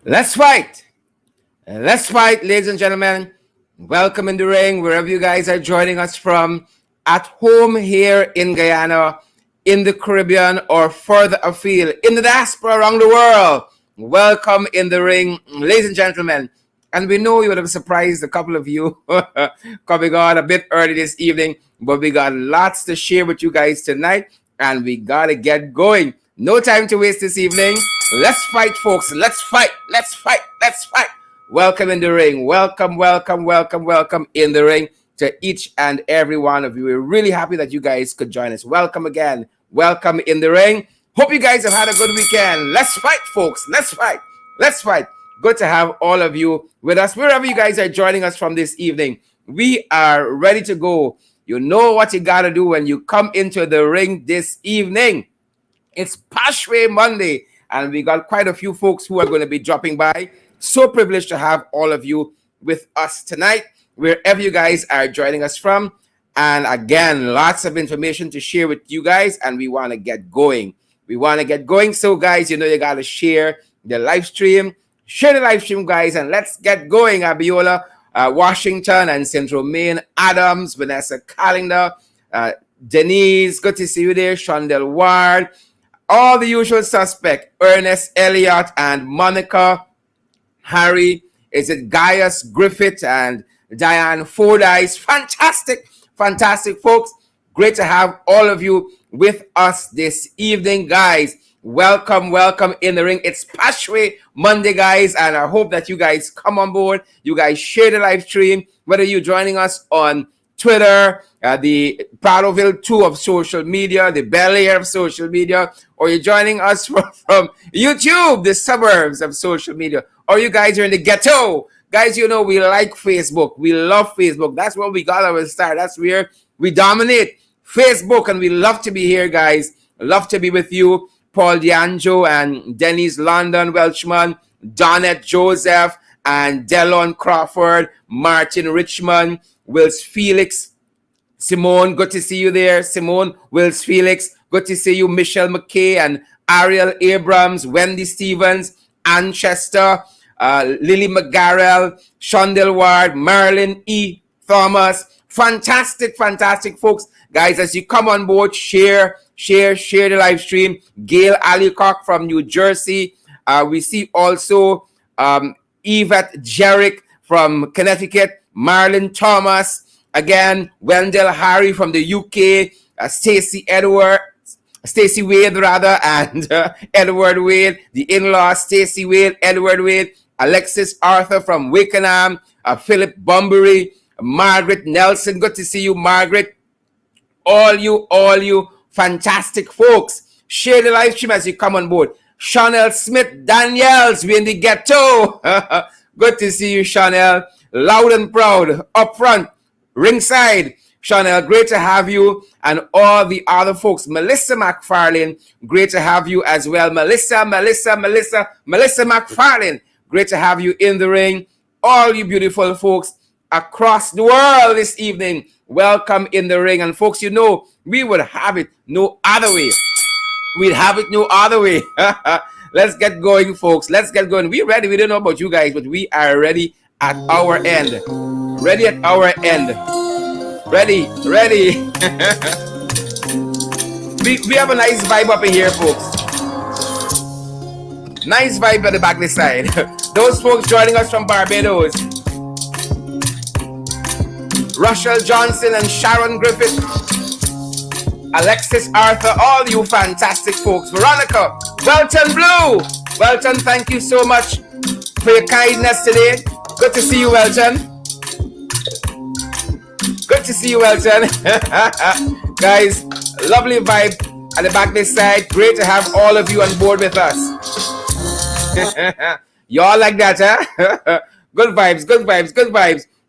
Let's fight. Let's fight, ladies and gentlemen. Welcome in the ring, wherever you guys are joining us from, at home here in Guyana, in the Caribbean, or further afield, in the diaspora around the world. Welcome in the ring, ladies and gentlemen. And we know you would have surprised a couple of you coming on a bit early this evening, but we got lots to share with you guys tonight, and we got to get going. No time to waste this evening. Let's fight, folks. Let's fight. Let's fight. Let's fight. Welcome in the ring. Welcome, welcome, welcome, welcome in the ring to each and every one of you. We're really happy that you guys could join us. Welcome again. Welcome in the ring. Hope you guys have had a good weekend. Let's fight, folks. Let's fight. Let's fight. Good to have all of you with us, wherever you guys are joining us from this evening. We are ready to go. You know what you got to do when you come into the ring this evening. It's Pashway Monday, and we got quite a few folks who are going to be dropping by. So privileged to have all of you with us tonight, wherever you guys are joining us from. And again, lots of information to share with you guys, and we want to get going. So, guys, you know you got to share the live stream. Share the live stream, guys, and let's get going. Abiola, Washington, and St. Romaine Adams, Vanessa Callender, Denise, good to see you there, Shondell Ward, all the usual suspects, Ernest Elliott and Monica, Harry, is it Gaius Griffith and Diane Fordyce. Fantastic, folks. Great to have all of you with us this evening, guys. Welcome in the ring. It's Pashway Monday, guys, and I hope that you guys come on board. You guys share the live stream, whether you're joining us on Twitter, the Prattville 2 of social media, the Bel Air of social media, or you're joining us from YouTube, the suburbs of social media, or you guys are in the ghetto. Guys, you know we like Facebook. We love Facebook. That's where we got our start. That's where we dominate Facebook, and we love to be here, guys. Love to be with you. Paul D'Angelo and Denise London Welchman, Donette Joseph and Delon Crawford, Martin Richmond, Wills Felix, Simone, good to see you there. Simone, Wills Felix, good to see you. Michelle McKay and Ariel Abrams, Wendy Stevens, Ann Chester, Lily McGarrell, Shondell Ward, Marilyn E. Thomas. Fantastic, folks. Guys, as you come on board, share the live stream. Gail Allicock from New Jersey. We see also Yvette Jerrick from Connecticut. Marlon Thomas. Again, Wendell Harry from the UK. Stacey Wade, and Edward Wade. The in-law, Stacey Wade, Edward Wade. Alexis Arthur from Wakenham. Philip Bunbury. Margaret Nelson. Good to see you, Margaret. All you fantastic folks. Share the live stream as you come on board. Chanel Smith Daniels, we in the ghetto. Good to see you, Chanel. Loud and proud, up front, ringside. Chanel, great to have you, and all the other folks. Melissa McFarlane, great to have you as well. Melissa McFarlane, great to have you in the ring. All you beautiful folks across the world this evening, welcome in the ring. And folks, you know, we would have it no other way. We'd have it no other way. Let's get going, folks. Let's get going. We're ready. We don't know about you guys, but we are ready at our end. Ready at our end. Ready. we have a nice vibe up in here, folks. Nice vibe at the back this side. Those folks joining us from Barbados. Russell Johnson and Sharon Griffith, Alexis Arthur, all you fantastic folks. Veronica, Welton Blue. Welton, thank you so much for your kindness today. Good to see you, Welton. Guys, lovely vibe at the back this side. Great to have all of you on board with us. Y'all like that, huh? Good vibes.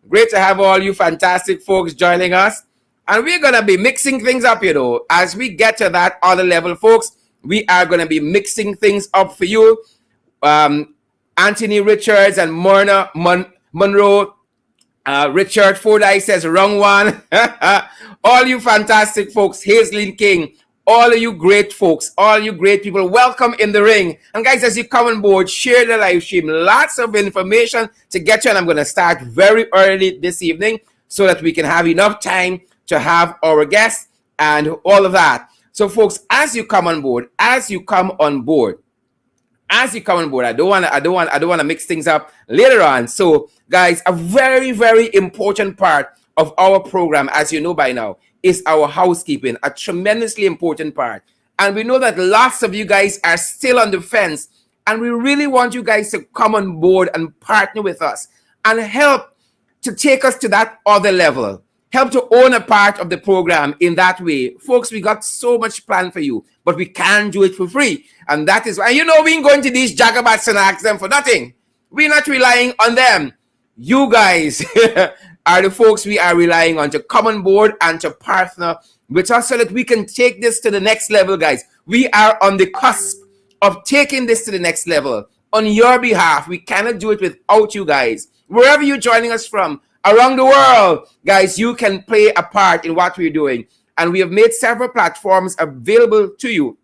Great to have all you fantastic folks joining us. And we're going to be mixing things up, you know. As we get to that other level, folks, we are going to be mixing things up for you. Anthony Richards and Myrna Monroe. Richard Fordyce says, wrong one. All you fantastic folks. Hazelyn King. all of you great folks, all you great people, welcome in the ring. And guys, as you come on board, share the live stream. Lots of information to get you, and I'm going to start very early this evening so that we can have enough time to have our guests and all of that. So folks, as you come on board, I don't want to mix things up later on. So guys, a very, very important part of our program, as you know by now, is our housekeeping, a tremendously important part. And we know that lots of you guys are still on the fence, and we really want you guys to come on board and partner with us and help to take us to that other level. Help to own a part of the program in that way. Folks, we got so much planned for you, but we can't do it for free. And that is why, we ain't going to these jagabats and ask them for nothing. We're not relying on them. You guys are the folks we are relying on to come on board and to partner with us so that we can take this to the next level, guys. We are on the cusp of taking this to the next level on your behalf. We cannot do it without you guys. Wherever you're joining us from, around the world, guys, you can play a part in what we're doing. And we have made several platforms available to you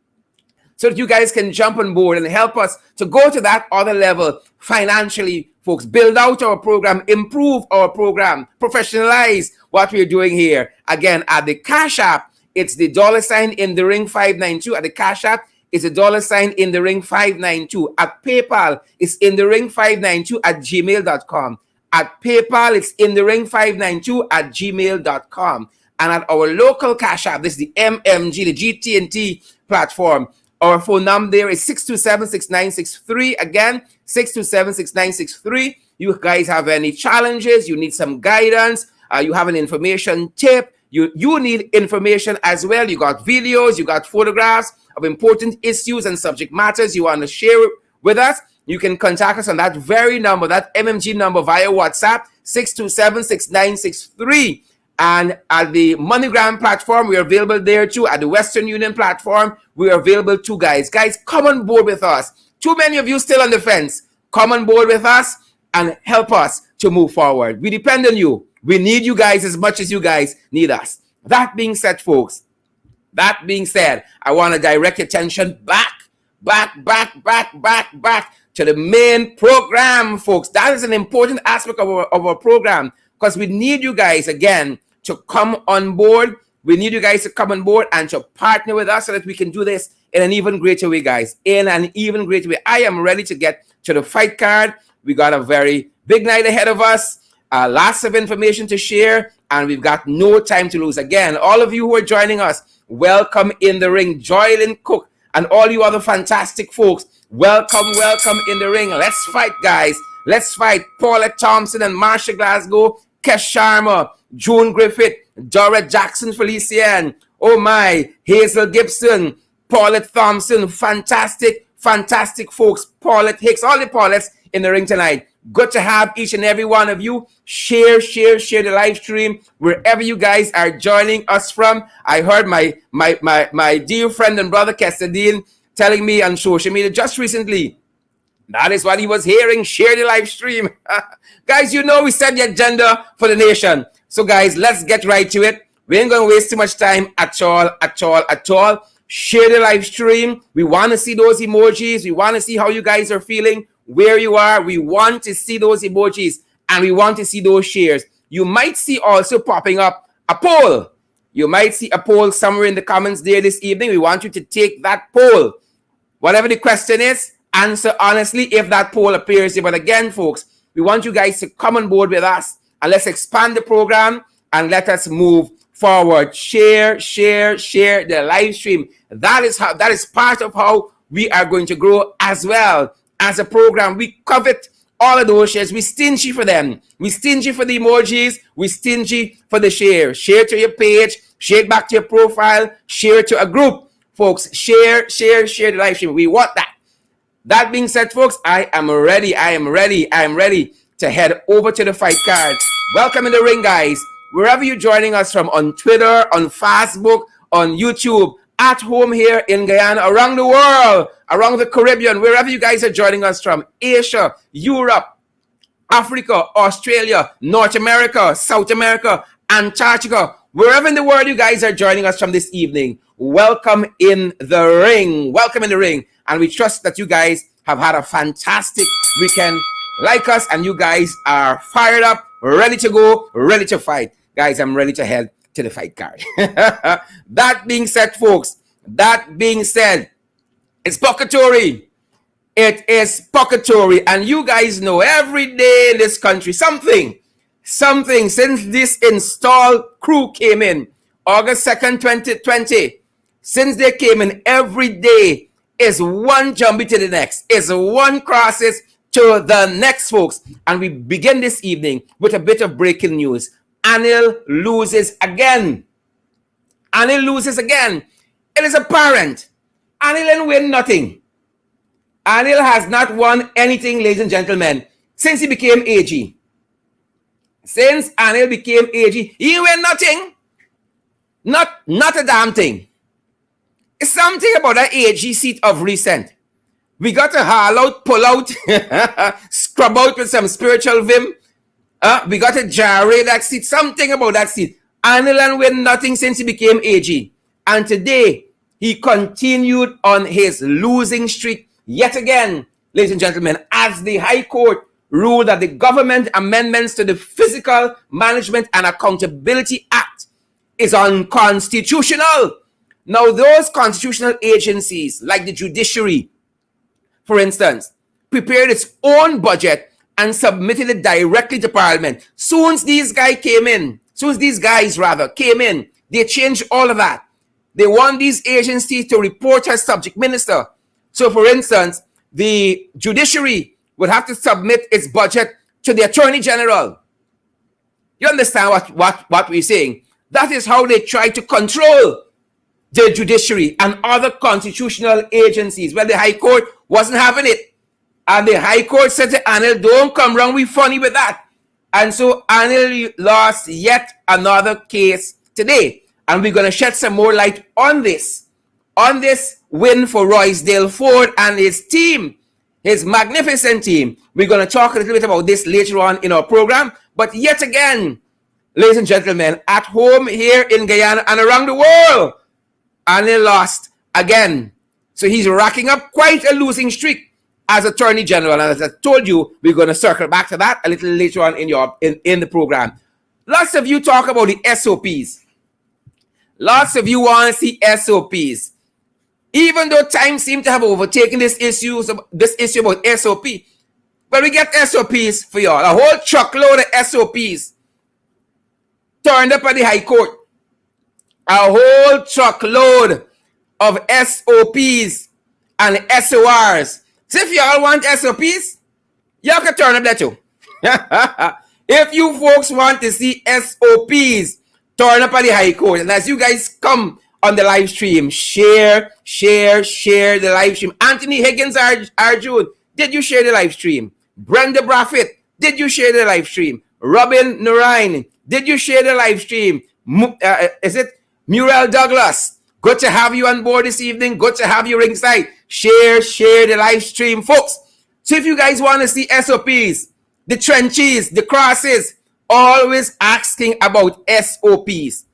so that you guys can jump on board and help us to go to that other level financially, folks. Build out our program, improve our program, professionalize what we're doing here. Again, at the Cash App, it's the $ in the ring 592. At the Cash App, it's the $ in the ring 592. At PayPal, it's in the ring 592 at gmail.com. At PayPal, it's in the ring 592 at gmail.com. And at our local Cash App, this is the MMG, the GT&T platform. Our phone number there is 627-6963. Again, 627-6963. You guys have any challenges, you need some guidance, you have an information tip, you need information as well. You got videos, you got photographs of important issues and subject matters you want to share with us. You can contact us on that very number, that MMG number via WhatsApp, 627-6963. And at the MoneyGram platform, we are available there too. At the Western Union platform, we are available too, guys. Guys, come on board with us. Too many of you still on the fence. Come on board with us and help us to move forward. We depend on you. We need you guys as much as you guys need us. That being said, folks, I want to direct your attention back to the main program, folks. That is an important aspect of our program because we need you guys, again, to come on board. We need you guys to come on board and to partner with us so that we can do this in an even greater way, guys. In an even greater way. I am ready to get to the fight card. We got a very big night ahead of us. Lots of information to share, and we've got no time to lose. Again, all of you who are joining us, welcome in the ring. Joylyn Cook and all you other fantastic folks, welcome in the ring. Let's fight, guys. Let's fight. Paulette Thompson and Marsha Glasgow, Kesh Sharma, June Griffith, Dora Jackson Felician, oh my, Hazel Gibson, Paulette Thompson, fantastic folks. Paulette Hicks, all the Paulettes in the ring tonight. Good to have each and every one of you. Share the live stream wherever you guys are joining us from. I heard my dear friend and brother Kesadine telling me on social media just recently, that is what he was hearing. Share the live stream. Guys, we set the agenda for the nation. So guys, let's get right to it. We ain't going to waste too much time at all. Share the live stream. We want to see those emojis. We want to see how you guys are feeling, where you are. We want to see those emojis and we want to see those shares. You might see also popping up a poll. You might see a poll somewhere in the comments there this evening. We want you to take that poll. Whatever the question is, answer honestly if that poll appears here. But again, folks, we want you guys to come on board with us and let's expand the program and let us move forward. Share the live stream. That is part of how we are going to grow as well as a program. We covet all of those shares. We stingy for them. We stingy for the emojis. We stingy for the share. Share to your page. Share it back to your profile. Share it to a group. Folks, share the live stream. We want that. That being said, folks, I am ready to head over to the fight card. Welcome in the ring, guys. Wherever you're joining us from, on Twitter, on Facebook, on YouTube, at home here in Guyana, around the world, around the Caribbean, wherever you guys are joining us from, Asia, Europe, Africa, Australia, North America, South America, Antarctica, Wherever in the world you guys are joining us from this evening, welcome in the ring. Welcome in the ring. And we trust that you guys have had a fantastic weekend like us, and you guys are fired up, ready to go, ready to fight. Guys, I'm ready to head to the fight card. That being said, folks, it's Pocatory. It is Pocatory. And you guys know every day in this country, something since this installed crew came in, August 2nd, 2020, since they came in, every day is one jumpy to the next, is one crisis to the next, folks. And we begin this evening with a bit of breaking news. Anil loses again. It is apparent. Anil ain't win nothing. Anil has not won anything, ladies and gentlemen, since he became AG. Since Anil became AG, he win nothing. Not a damn thing. It's something about that AG seat of recent. We got to haul out, pull out, scrub out with some spiritual vim. We got to gyrate that seat. Something about that seat. Anil win nothing since he became AG. And today, he continued on his losing streak yet again, ladies and gentlemen, as the High Court ruled that the government amendments to the Fiscal Management and Accountability Act is unconstitutional. Now, those constitutional agencies, like the judiciary, for instance, prepared its own budget and submitted it directly to Parliament. Soon as these guys came in, they changed all of that. They want these agencies to report as subject minister. So, for instance, the judiciary would have to submit its budget to the Attorney General. You understand what we're saying? That is how they try to control the judiciary and other constitutional agencies. Well, the High Court wasn't having it. And the High Court said to Anil, don't come wrong, we funny with that. And so Anil lost yet another case today. And we're going to shed some more light on this win for Roysdale Ford and his team, his magnificent team. We're going to talk a little bit about this later on in our program. But yet again, ladies and gentlemen, at home here in Guyana and around the world, Anil lost again. So he's racking up quite a losing streak as Attorney General. And as I told you, we're going to circle back to that a little later on in the program. Lots of you talk about the SOPs. Lots of you want to see SOPs. Even though time seems to have overtaken this issue about SOP, but we get SOPs for y'all. A whole truckload of SOPs turned up at the High Court. A whole truckload of SOPs and SORs. So if y'all want SOPs, y'all can turn up that too. If you folks want to see SOPs, turn up at the High Court. And as you guys come on the live stream, share the live stream. Anthony Higgins Arjun, did you share the live stream? Brenda Braffett, did you share the live stream? Robin Narain, did you share the live stream? Is it Muriel Douglas? Good to have you on board this evening. Good to have you ringside. Share the live stream, folks. So if you guys want to see SOPs, the trenches, the crosses, always asking about SOPs.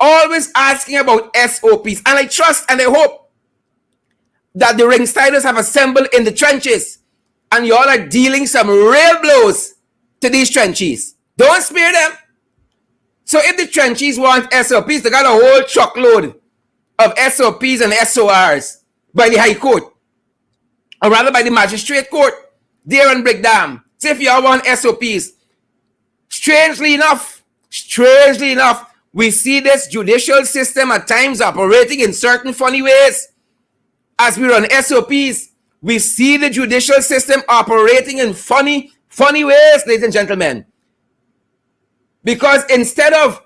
Always asking about SOPs. And I trust and I hope that the ringsiders have assembled in the trenches and y'all are dealing some real blows to these trenches. Don't spare them. So if the trenches want SOPs, they got a whole truckload of SOPs and SORs by the High Court, or rather by the Magistrate Court there in Brickdam. So if y'all want SOPs, strangely enough, we see this judicial system at times operating in certain funny ways. As we run SOPs, we see the judicial system operating in funny ways, ladies and gentlemen. Because instead of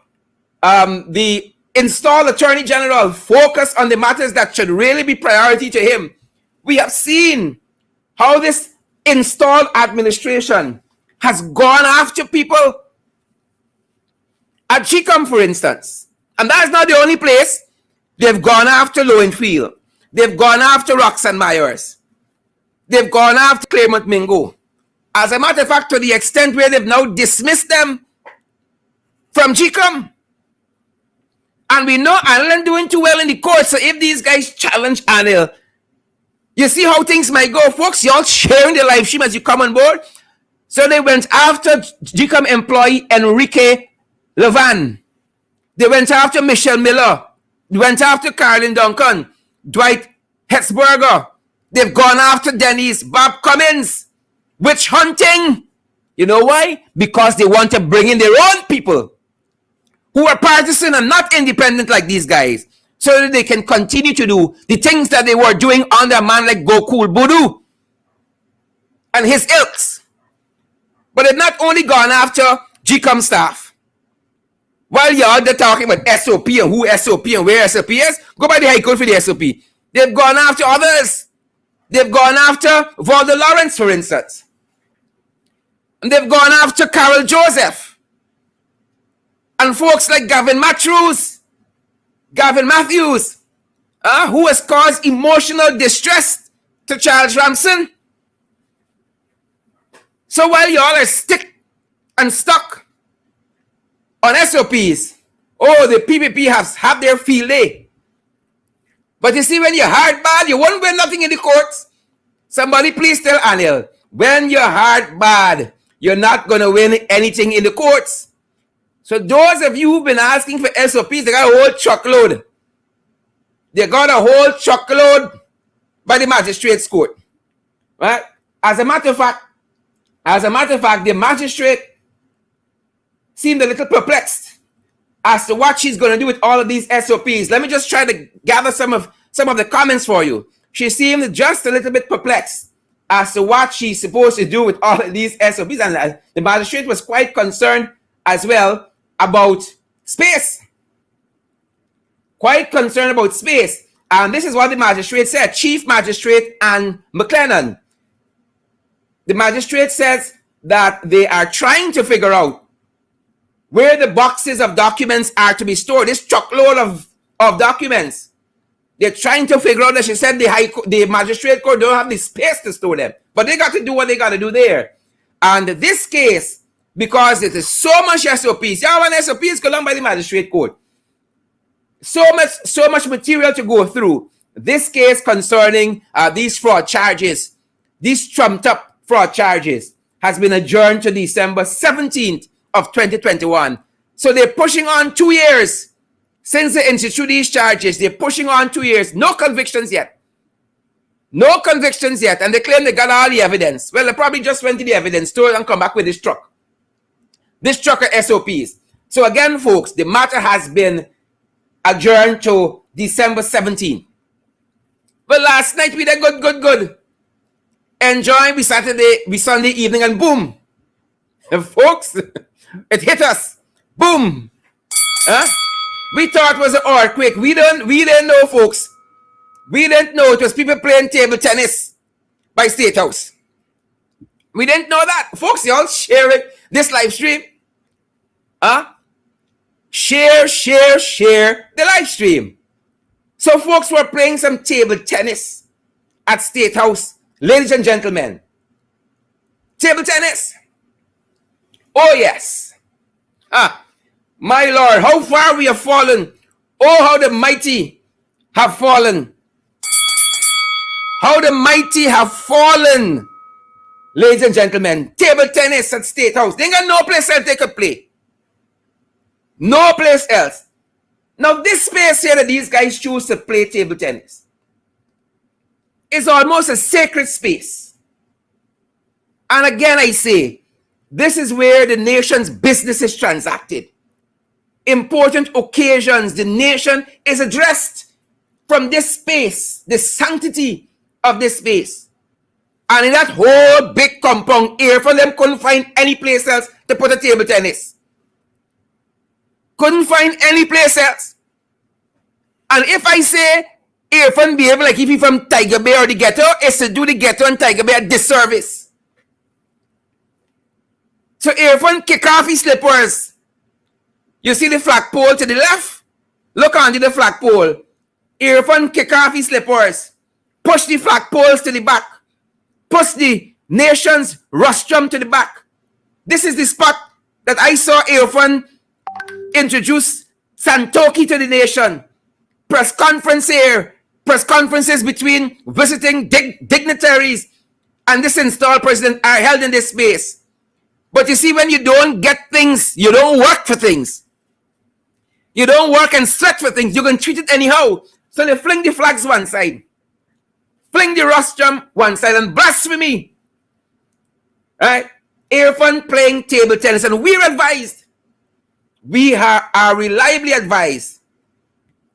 the installed Attorney General focus on the matters that should really be priority to him, we have seen how this installed administration has gone after people at GCOM, for instance. And that is not the only place. They've gone after Lowenfield. They've gone after Roxanne Myers. They've gone after Claremont Mingo. As a matter of fact, to the extent where they've now dismissed them from GCOM. And we know Anil doing too well in the court. So if these guys challenge Anil, you see how things might go, folks. Y'all sharing the live stream as you come on board. So they went after GCOM employee Enrique Levan. They went after Michelle Miller. They went after Carolyn Duncan, Dwight Hetzberger. They've gone after Denise Bob Cummins. Witch hunting. You know why? Because they want to bring in their own people who are partisan and not independent like these guys, so that they can continue to do the things that they were doing under a man like Gokul Budu and his ilks. But they've not only gone after GCOM staff. While y'all they're talking about SOP and who SOP and where SOP is, go by the High Court for the SOP. They've gone after others. They've gone after Valda Lawrence, for instance. And they've gone after Carol Joseph. And folks like Gavin Matthews, who has caused emotional distress to Charles Ramson. So while y'all are stuck on SOPs, the PPP have their field day. But you see, when you're hard bad, you won't win nothing in the courts. Somebody please tell Anil, when you're hard bad, you're not going to win anything in the courts. So those of you who've been asking for SOPs, they got a whole truckload. They got a whole truckload by the magistrate's court. Right? As a matter of fact, the magistrate seemed a little perplexed as to what she's going to do with all of these SOPs. Let me just try to gather some of the comments for you. She seemed just a little bit perplexed as to what she's supposed to do with all of these SOPs. And the magistrate was quite concerned as well about space. Quite concerned about space. And this is what the magistrate said. Chief Magistrate Anne McLennan. The magistrate says that they are trying to figure out where the boxes of documents are to be stored. This truckload of documents. They're trying to figure out that she said the magistrate court don't have the space to store them. But they got to do what they got to do there. And this case, because it is so much SOPs, y'all want SOPs go along by the magistrate court. So much material to go through. This case concerning these fraud charges, these trumped up fraud charges, has been adjourned to December 17th of 2021. So they're pushing on 2 years. Since they instituted these charges, they're pushing on 2 years. No convictions yet. No convictions yet. And they claim they got all the evidence. Well, they probably just went to the evidence store and come back with this truck. This truck of SOPs. So again, folks, the matter has been adjourned to December 17th. But last night we did good. Enjoy we Sunday evening, and boom. And folks, it hit us. Boom. We thought it was an earthquake. We didn't know, folks. We didn't know it was people playing table tennis by State House. We didn't know that. Folks, y'all sharing this live stream. Share the live stream. So folks were playing some table tennis at State House. Ladies and gentlemen. Table tennis. Oh, yes. My Lord, how far we have fallen. Oh, how the mighty have fallen. How the mighty have fallen. Ladies and gentlemen, table tennis at State House. They ain't got no place else they could play. No place else. Now, this space here that these guys choose to play table tennis is almost a sacred space. And again, I say, this is where the nation's business is transacted. Important occasions, the nation is addressed from this space, the sanctity of this space. And in that whole big compound here, for them couldn't find any place else to put a table tennis. Couldn't find any place else. And if I say Irfan behave like if he from Tiger Bay or the ghetto, it's to do the ghetto and Tiger Bay a disservice. So Irfan kick off his slippers. You see the flagpole to the left? Look onto the flagpole. Irfan kick off his slippers. Push the flagpoles to the back. Push the nation's rostrum to the back. This is the spot that I saw Irfan introduce Santoki to the nation. Press conference here. Press conferences between visiting dignitaries and this installed president are held in this space. But you see, when you don't get things, you don't work for things. You don't work and sweat for things. You can treat it anyhow. So they fling the flags one side. Fling the rostrum one side and blasphemy. Right? Irfan playing table tennis. And we're advised. We are reliably advised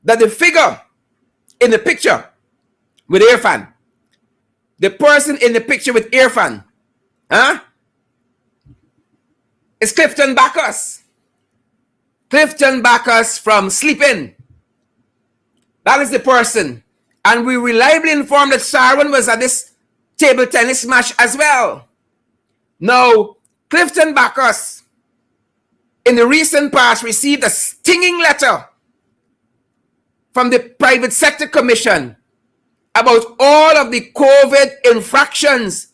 that the figure in the picture with Irfan, the person in the picture with Irfan, is Clifton Bacchus. Clifton Bacchus from Sleep In. That is the person. And we reliably informed that Sharon was at this table tennis match as well. Now, Clifton Bacchus, in the recent past, received a stinging letter from the Private Sector Commission about all of the COVID infractions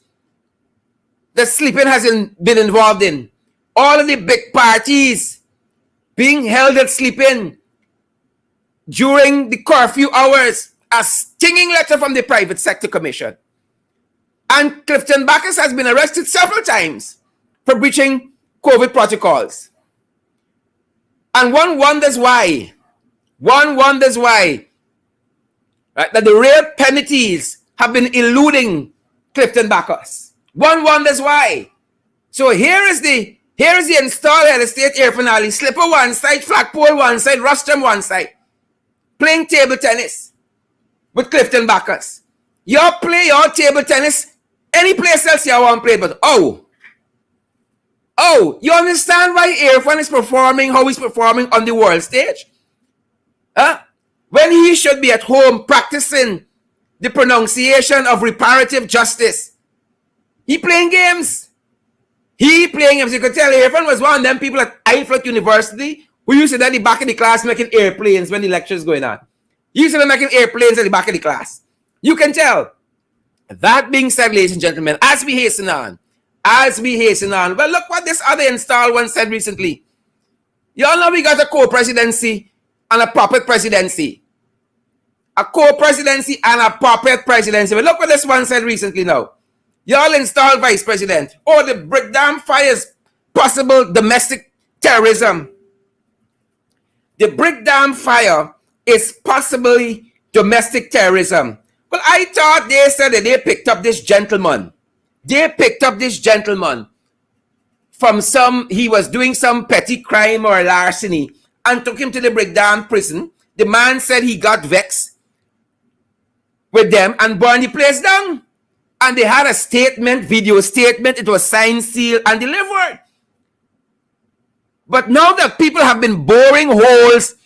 that Sleep In has been involved in. All of the big parties being held at Sleep In during the curfew hours. A stinging letter from the Private Sector Commission. And Clifton Bacchus has been arrested several times for breaching COVID protocols. And one wonders why. One wonders why. Right, that the real penalties have been eluding Clifton Bacchus. One wonders why. So here is the installed head of state Irfan Ali, slipper one side, flagpole one side, rostrum one side, playing table tennis with Clifton Bacchus. You play your table tennis any place else you want to play, but you understand why Irfan is performing how he's performing on the world stage? When he should be at home practicing the pronunciation of reparative justice. He playing games. You could tell Irfan was one of them people at Iflot University who used to be at the back of the class making airplanes when the lecture is going on. He used to be making airplanes at the back of the class. You can tell. That being said, ladies and gentlemen, as we hasten on, well, look what this other installed one said recently. You all know we got a co-presidency and a puppet presidency. A co-presidency and a puppet presidency. But look what this one said recently now. Y'all installed vice president. Oh, the breakdown fires possible domestic terrorism. The breakdown fire is possibly domestic terrorism. Well, I thought they said that they picked up this gentleman. From he was doing some petty crime or larceny and took him to the breakdown prison. The man said he got vexed with them and burned the place down. And they had a statement, video statement. It was signed, sealed, and delivered. But now that people have been boring holes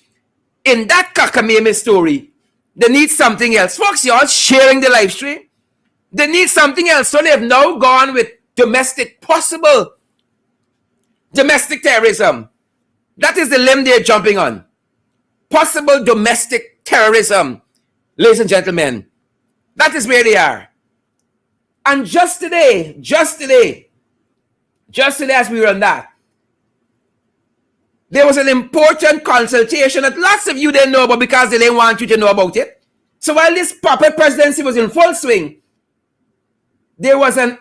in that Kakameme story, they need something else. Folks, y'all sharing the live stream. They need something else. So they've now gone with possible domestic terrorism. That is the limb they're jumping on. Possible domestic terrorism. Ladies and gentlemen, that is where they are. And just today as we were on that, there was an important consultation that lots of you didn't know about because they didn't want you to know about it. So while this puppet presidency was in full swing, there was a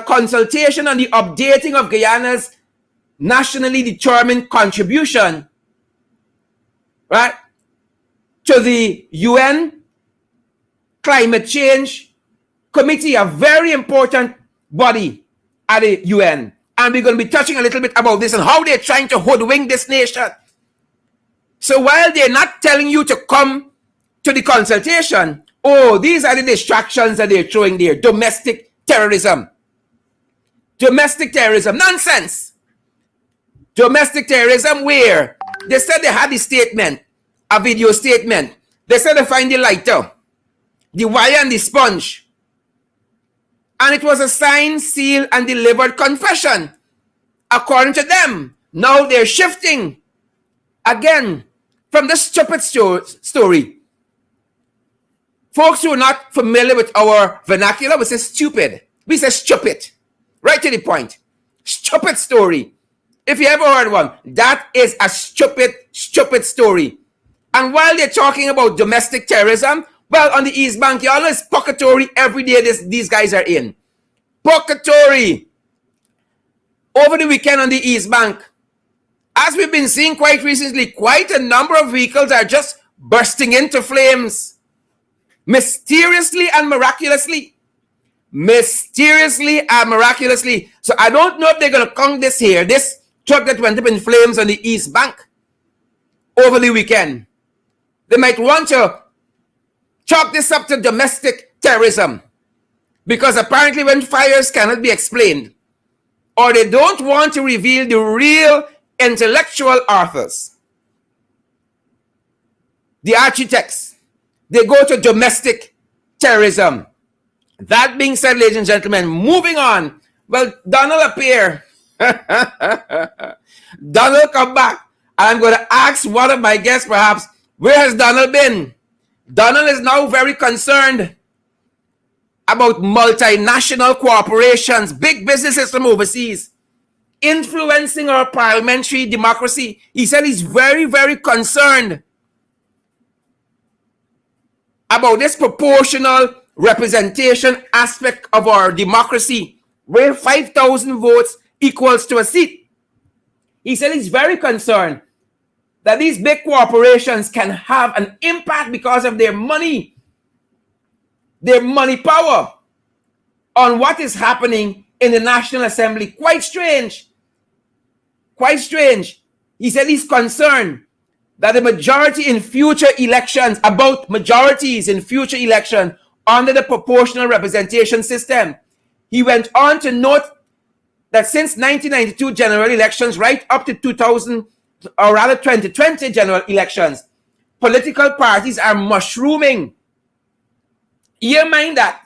consultation on the updating of Guyana's nationally determined contribution, right, to the UN Climate Change Committee, a very important body at the UN. And we're going to be touching a little bit about this and how they're trying to hoodwink this nation. So while they're not telling you to come to the consultation, these are the distractions that they're throwing there. Domestic terrorism. Nonsense. Domestic terrorism where they said they had the statement, a video statement. They said they find the lighter, the wire and the sponge. And it was a signed, sealed, and delivered confession. According to them, now they're shifting again from the stupid story. Folks who are not familiar with our vernacular, we say stupid. We say stupid. Right to the point. Stupid story. If you ever heard one, that is a stupid story. And while they're talking about domestic terrorism, well, on the East Bank, you all know it's purgatory every day these guys are in. Purgatory. Over the weekend on the East Bank, as we've been seeing quite recently, quite a number of vehicles are just bursting into flames. Mysteriously and miraculously. Mysteriously and miraculously. So I don't know if they're going to count this here. This truck that went up in flames on the East Bank over the weekend. They might want to chalk this up to domestic terrorism. Because apparently when fires cannot be explained, or they don't want to reveal the real intellectual authors, the architects, they go to domestic terrorism. That being said, ladies and gentlemen, moving on. Well, Donald appear. Donald come back. I'm going to ask one of my guests perhaps, where has Donald been? Donald is now very concerned about multinational corporations, big businesses from overseas, influencing our parliamentary democracy. He said he's very, very concerned about this proportional representation aspect of our democracy, where 5,000 votes equals to a seat. He said he's very concerned that these big corporations can have an impact because of their money power on what is happening in the National Assembly. Quite strange. Quite strange. He said he's concerned that the majority in future elections, about majorities in future elections under the proportional representation system. He went on to note that since 1992 general elections right up to 2020 general elections, political parties are mushrooming. You mind that.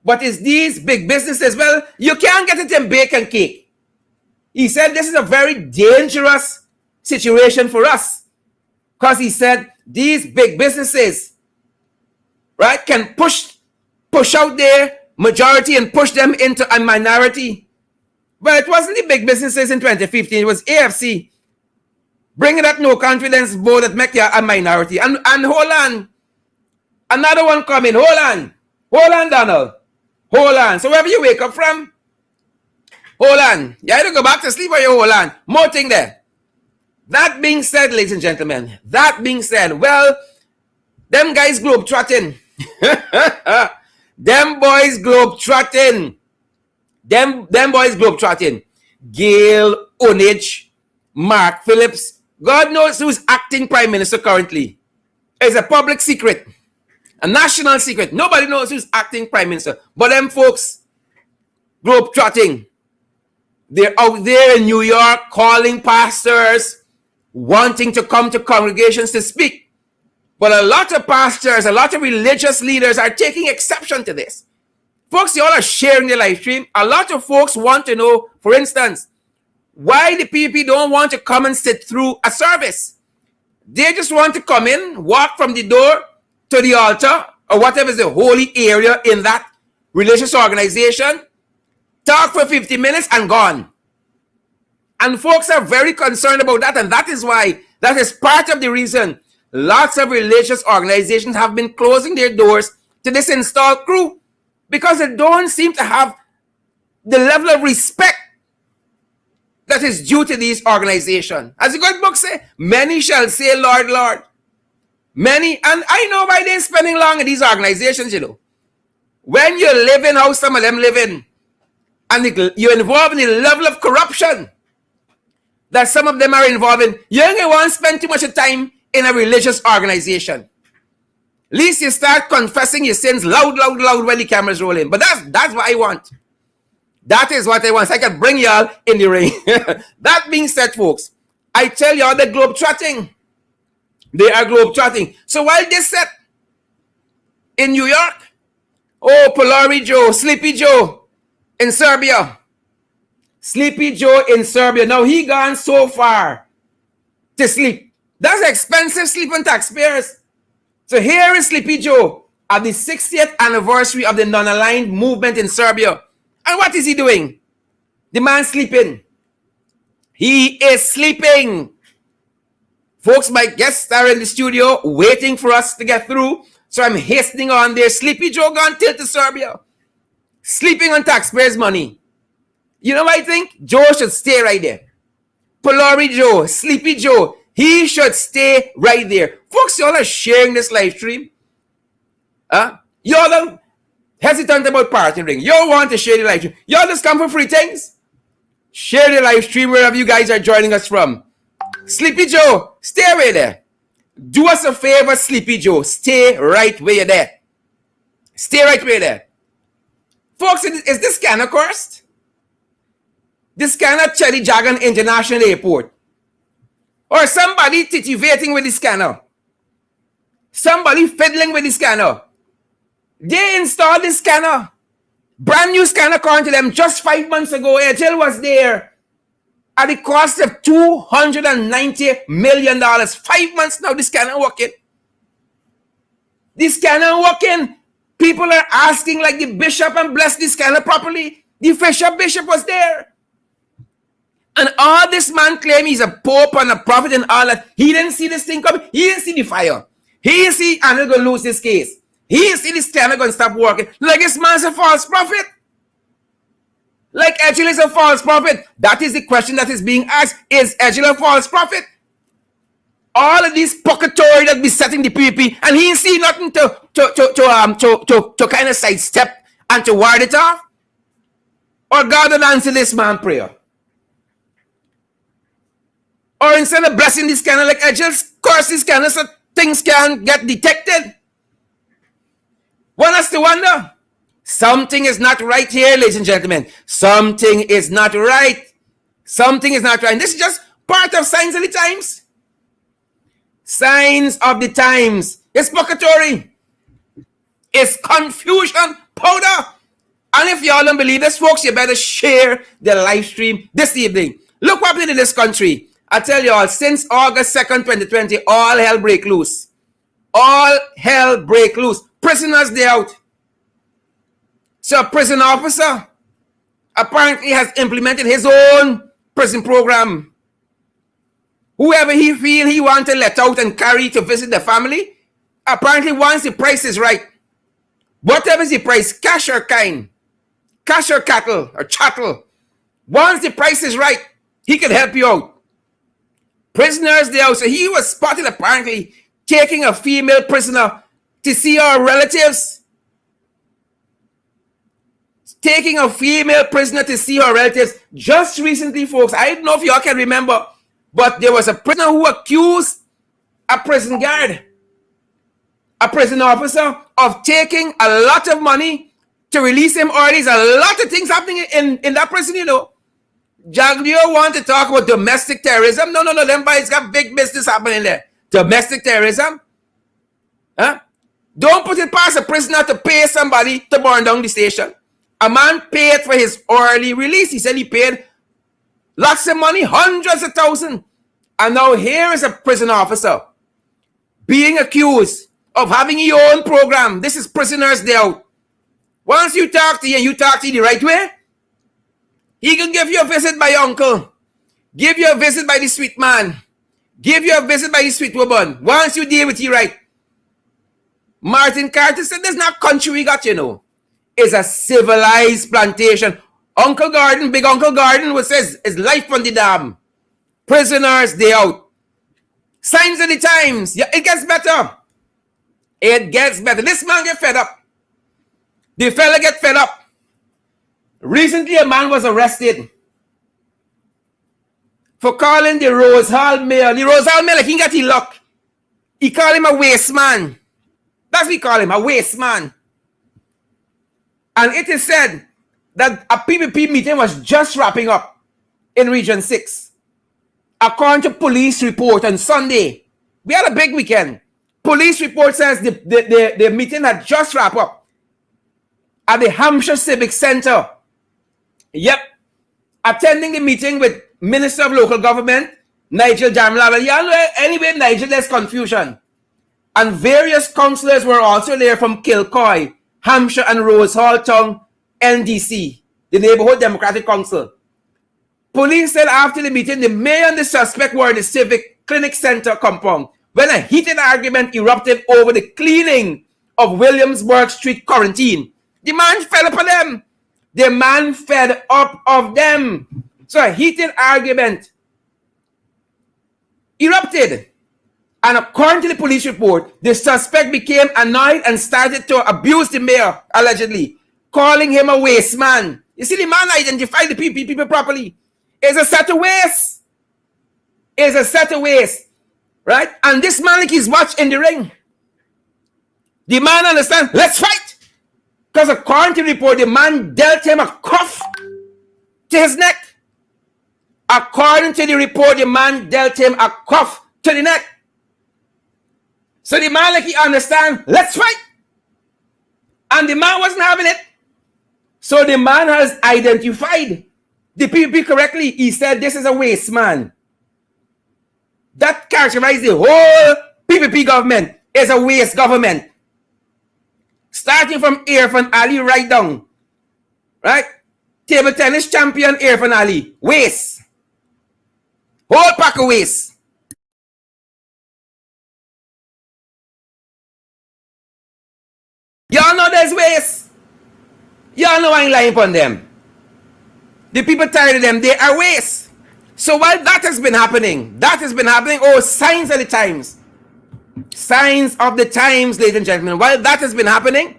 But it's these big businesses, well, you can't get it in bacon cake. He said this is a very dangerous situation for us. Because he said these big businesses, right, can push out their majority and push them into a minority. But it wasn't the big businesses in 2015, it was AFC bringing that no confidence vote that make you a minority. And hold on, another one coming. Hold on, Donald. Hold on. So wherever you wake up from, hold on. You either go back to sleep or you hold on. More thing there. That being said, ladies and gentlemen, well, them guys globe-trotting. Them boys globe-trotting. Them boys globe-trotting. Gail, Onage, Mark Phillips. God knows who's acting prime minister currently. It's a public secret. A national secret. Nobody knows who's acting prime minister. But them folks globe-trotting. They're out there in New York calling pastors, wanting to come to congregations to speak. But a lot of pastors, a lot of religious leaders are taking exception to this. Folks, you all are sharing the live stream. A lot of folks want to know, for instance, why the people don't want to come and sit through a service. They just want to come in, walk from the door to the altar, or whatever is the holy area in that religious organization, talk for 50 minutes and gone. And folks are very concerned about that, and that is part of the reason lots of religious organizations have been closing their doors to this installed crew, because they don't seem to have the level of respect that is due to these organizations. As the good book says, many shall say, Lord, Lord. Many, and I know why they're spending long in these organizations, you know. When you live in how some of them live in, and you're involved in the level of corruption that some of them are involved in, you ain't going to want to spend too much time in a religious organization. At least you start confessing your sins loud when the cameras roll in. But that's what I want. That is what I want. So I can bring y'all in the ring. That being said, folks, I tell y'all they're globe-trotting. They are globe-trotting. So while they set in New York, oh, Polari Joe, Sleepy Joe in Serbia. Sleepy Joe in Serbia. Now he gone so far to sleep. That's expensive sleeping taxpayers. So here is Sleepy Joe at the 60th anniversary of the non-aligned movement in Serbia. And what is he doing? The man sleeping. He is sleeping. Folks, my guests are in the studio waiting for us to get through. So I'm hastening on there. Sleepy Joe gone tilt to Serbia. Sleeping on taxpayers' money. You know what I think? Joe should stay right there. Polari Joe, Sleepy Joe, he should stay right there. Folks, y'all are sharing this live stream. Y'all are hesitant about partnering. Y'all want to share the live stream. Y'all just come for free things. Share the live stream wherever you guys are joining us from. Sleepy Joe, stay right there. Do us a favor, Sleepy Joe. Stay right where you're there. Stay right where you're there. Folks, is this scanner cursed? This scanner Cherry Jagan International Airport. Or somebody titivating with the scanner. Somebody fiddling with the scanner. They installed the scanner. Brand new scanner according to them just 5 months ago. Airtel was there at the cost of $290 million. 5 months now, the scanner working. The scanner working. People are asking like the bishop and bless the scanner properly. The bishop was there. And all this man claim he's a pope and a prophet and all that. He didn't see this thing coming. He didn't see the fire. He didn't see Anil going to lose this case. He didn't see this scanner going to stop working. Like this man's a false prophet. Like Edgel is a false prophet. That is the question that is being asked. Is Edgel a false prophet? All of these pocketory that be setting the PPP, and he didn't see nothing to kind of sidestep and to ward it off. Or God will answer this man prayer. Or instead of blessing this scanner like Edgel, curse this scanner so things can get detected. Want us to wonder? Something is not right here, ladies and gentlemen. Something is not right. Something is not right. And this is just part of signs of the times. Signs of the times. It's pocketory. It's confusion powder. And if y'all don't believe this, folks, you better share the live stream this evening. Look what happened in this country. I tell you all, since August 2nd, 2020, all hell break loose. All hell break loose. Prisoners, they out. So a prison officer apparently has implemented his own prison program. Whoever he feel he want to let out and carry to visit the family, apparently once the price is right, whatever is the price, cash or kind, cash or cattle or chattel, once the price is right, he can help you out. Prisoners, they out. So he was spotted apparently taking a female prisoner to see her relatives. Taking a female prisoner to see her relatives. Just recently, folks, I don't know if y'all can remember, but there was a prisoner who accused a prison guard, a prison officer, of taking a lot of money to release him early. There's a lot of things happening in that prison, you know. Jaglio want to talk about domestic terrorism. No. Them boys got big business happening there. Domestic terrorism. Huh? Don't put it past a prisoner to pay somebody to burn down the station. A man paid for his early release. He said he paid lots of money, hundreds of thousands. And now here is a prison officer being accused of having your own program. This is Prisoners Day Out. Once you talk to you and you talk to you the right way, he can give you a visit by your uncle. Give you a visit by the sweet man. Give you a visit by the sweet woman. Once you deal with you right. Martin Carter said, there's not country we got, you know. It's a civilized plantation. Uncle Gordon, big Uncle Gordon, who says, it's life on the dam. Prisoners Day Out. Signs of the times. Yeah, it gets better. It gets better. This man get fed up. The fella get fed up. Recently, a man was arrested for calling the Rose Hall mayor. The Rose Hall mayor, like he got his luck. He called him a waste man. That's what he called him, a waste man. And it is said that a PPP meeting was just wrapping up in Region 6. According to police report on Sunday, we had a big weekend. Police report says the meeting had just wrapped up at the Hampshire Civic Center. Yep. Attending the meeting with Minister of Local Government, Nigel Jamlala. Y'all know anyway, Nigel, there's confusion. And various councillors were also there from Kilcoy, Hampshire and Rose Hall Town, NDC, the Neighborhood Democratic Council. Police said after the meeting, the mayor and the suspect were in the Civic Clinic Center compound when a heated argument erupted over the cleaning of Williamsburg Street quarantine. The man fed up on them. The man fed up of them. So a heated argument erupted. And according to the police report, the suspect became annoyed and started to abuse the mayor, allegedly, calling him a waste man. You see, the man identified the people properly. It's a set of waste. It's a set of waste. Right? And this man, like he's watched in the ring. The man understands, let's fight. Because according to the report, the man dealt him a cuff to his neck. According to the report, the man dealt him a cuff to the neck. So the man, like he understands, let's fight. And the man wasn't having it. So the man has identified the PPP correctly. He said this is a waste man. That characterizes the whole PPP government as a waste government. Starting from Irfan Ali right down. Right? Table tennis champion Irfan Ali. Waste. Whole pack of waste. Y'all know there's waste. Y'all know I ain't lying upon them. The people tired of them, they are waste. So while that has been happening, oh, signs of the times. Signs of the times, ladies and gentlemen. While that has been happening,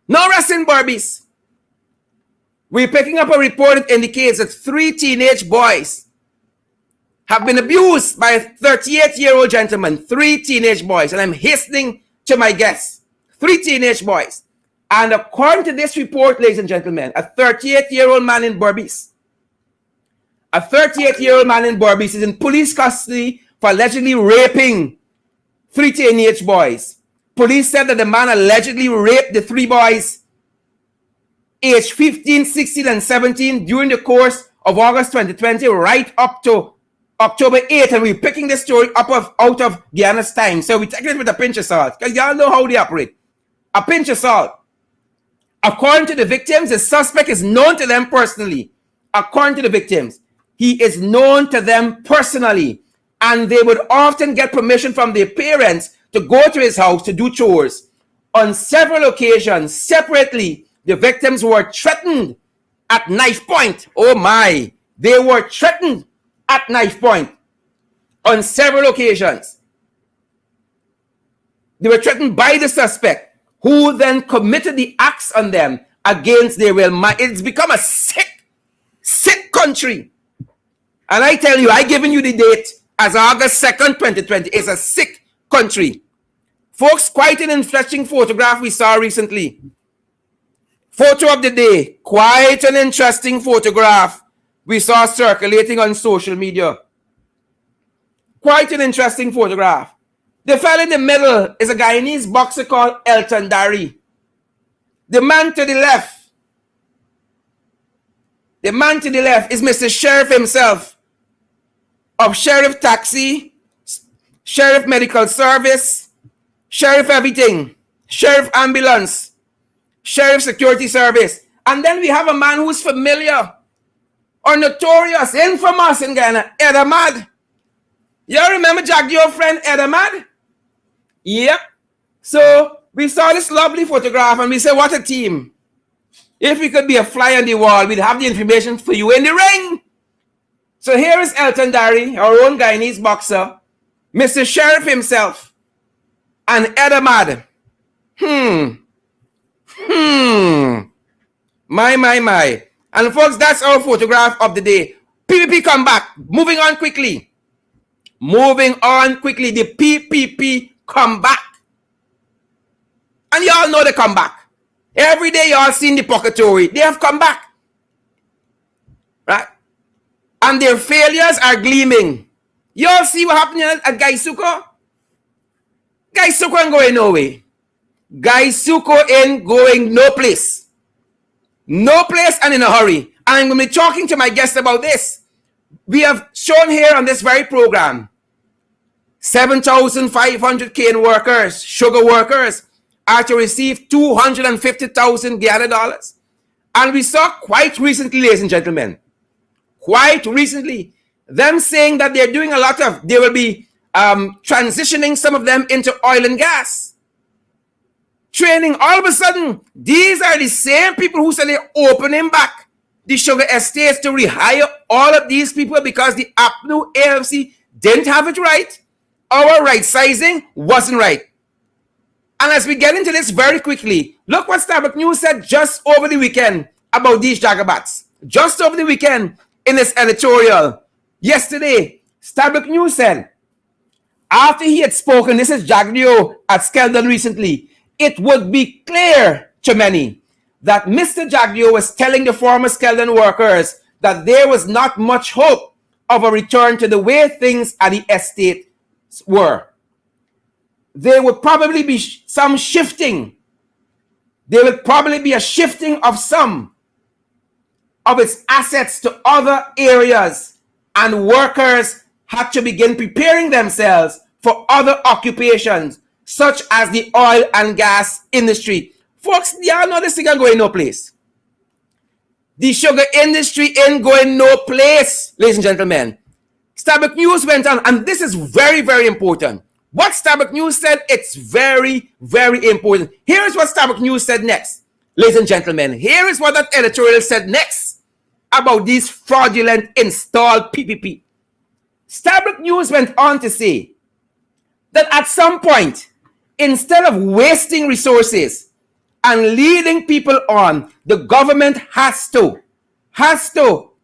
no rest in Barbies. We're picking up a report that indicates that 3 teenage boys have been abused by a 38-year-old gentleman. 3 teenage boys. And I'm hastening to my guess. 3 teenage boys. And according to this report, ladies and gentlemen, a 38-year-old man in Barbies. A 38-year-old man in Barbies is in police custody for allegedly raping 3 teenage boys. Police said that the man allegedly raped the 3 boys aged 15, 16, and 17 during the course of August 2020 right up to October 8th. And we're picking this story up out of Guyana's time. So we're taking it with a pinch of salt because y'all know how they operate. A pinch of salt. According to the victims, the suspect is known to them personally. According to the victims, he is known to them personally. And they would often get permission from their parents to go to his house to do chores. On several occasions, separately, the victims were threatened at knife point. Oh my, they were threatened at knife point on several occasions. They were threatened by the suspect, who then committed the acts on them against their will. It's become a sick country. And I tell you, I given you the date as August 2nd, 2020. It's a sick country. Folks, quite an interesting photograph we saw recently. Photo of the day. Quite an interesting photograph we saw circulating on social media. Quite an interesting photograph. The fellow in the middle is a Guyanese boxer called Elton Dari. The man to the left is Mr. Sheriff himself of Sheriff Taxi, Sheriff Medical Service, Sheriff Everything, Sheriff Ambulance, Sheriff Security Service. And then we have a man who's familiar or notorious, infamous in Guyana, Ed Ahmad. You remember Jagdio's friend Ed Ahmad? Yep. So we saw this lovely photograph and we said, what a team. If we could be a fly on the wall, we'd have the information for you in the ring. So here is Elton Dari, our own Guyanese boxer, Mr. Sheriff himself, and Ed Ahmad. My. And folks, that's our photograph of the day. PPP come back. Moving on quickly. The PPP come back. And y'all know they come back. Every day y'all seen the pocketory. They have come back. Right? And their failures are gleaming. Y'all see what happened at Gaisuko? Gaisuko ain't going nowhere. Gaisuko ain't going no place. No place and in a hurry. And I'm going to be talking to my guest about this. We have shown here on this very program 7,500 cane workers, sugar workers, are to receive 250,000 Guyana dollars. And we saw quite recently, ladies and gentlemen, quite recently, them saying that they will be transitioning some of them into oil and gas. Training, all of a sudden, these are the same people who said they're opening back the sugar estates to rehire all of these people because the APNU AFC didn't have it right. Our right sizing wasn't right. And as we get into this very quickly, look what Starbuck News said just over the weekend about these jagabats. Just over the weekend in this editorial. Yesterday, Starbuck News said, after he had spoken, this is Jagdio at Skeldon recently, it would be clear to many that Mr. Jagdio was telling the former Skeldon workers that there was not much hope of a return to the way things at the estate were. There would probably be some shifting. There would probably be a shifting of some of its assets to other areas, and workers had to begin preparing themselves for other occupations, such as the oil and gas industry. Folks, y'all know this thing ain't going no place. The sugar industry ain't going no place, ladies and gentlemen. Starbuck News went on, and this is very, very important. What Starbuck News said, it's very, very important. Here's what Starbuck News said next. Ladies and gentlemen, here is what that editorial said next about these fraudulent installed PPP. Starbuck News went on to say that at some point, instead of wasting resources and leading people on, the government has to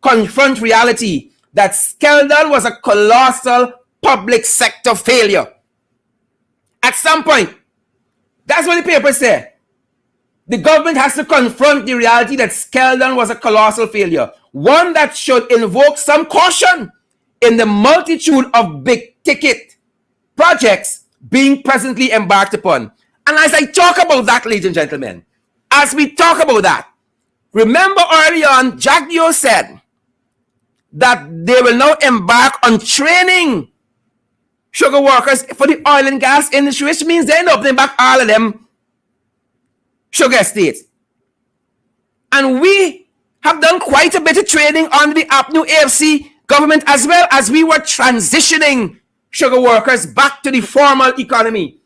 confront reality that Skeldon was a colossal public sector failure. At some point, that's what the paper said. The government has to confront the reality that Skeldon was a colossal failure, one that should invoke some caution in the multitude of big-ticket projects being presently embarked upon. And as I talk about that, ladies and gentlemen, as we talk about that, remember early on, Jagdio said that they will now embark on training sugar workers for the oil and gas industry, which means they end up opening back all of them sugar estates. And we have done quite a bit of training under the APNU AFC government, as well as we were transitioning sugar workers back to the formal economy.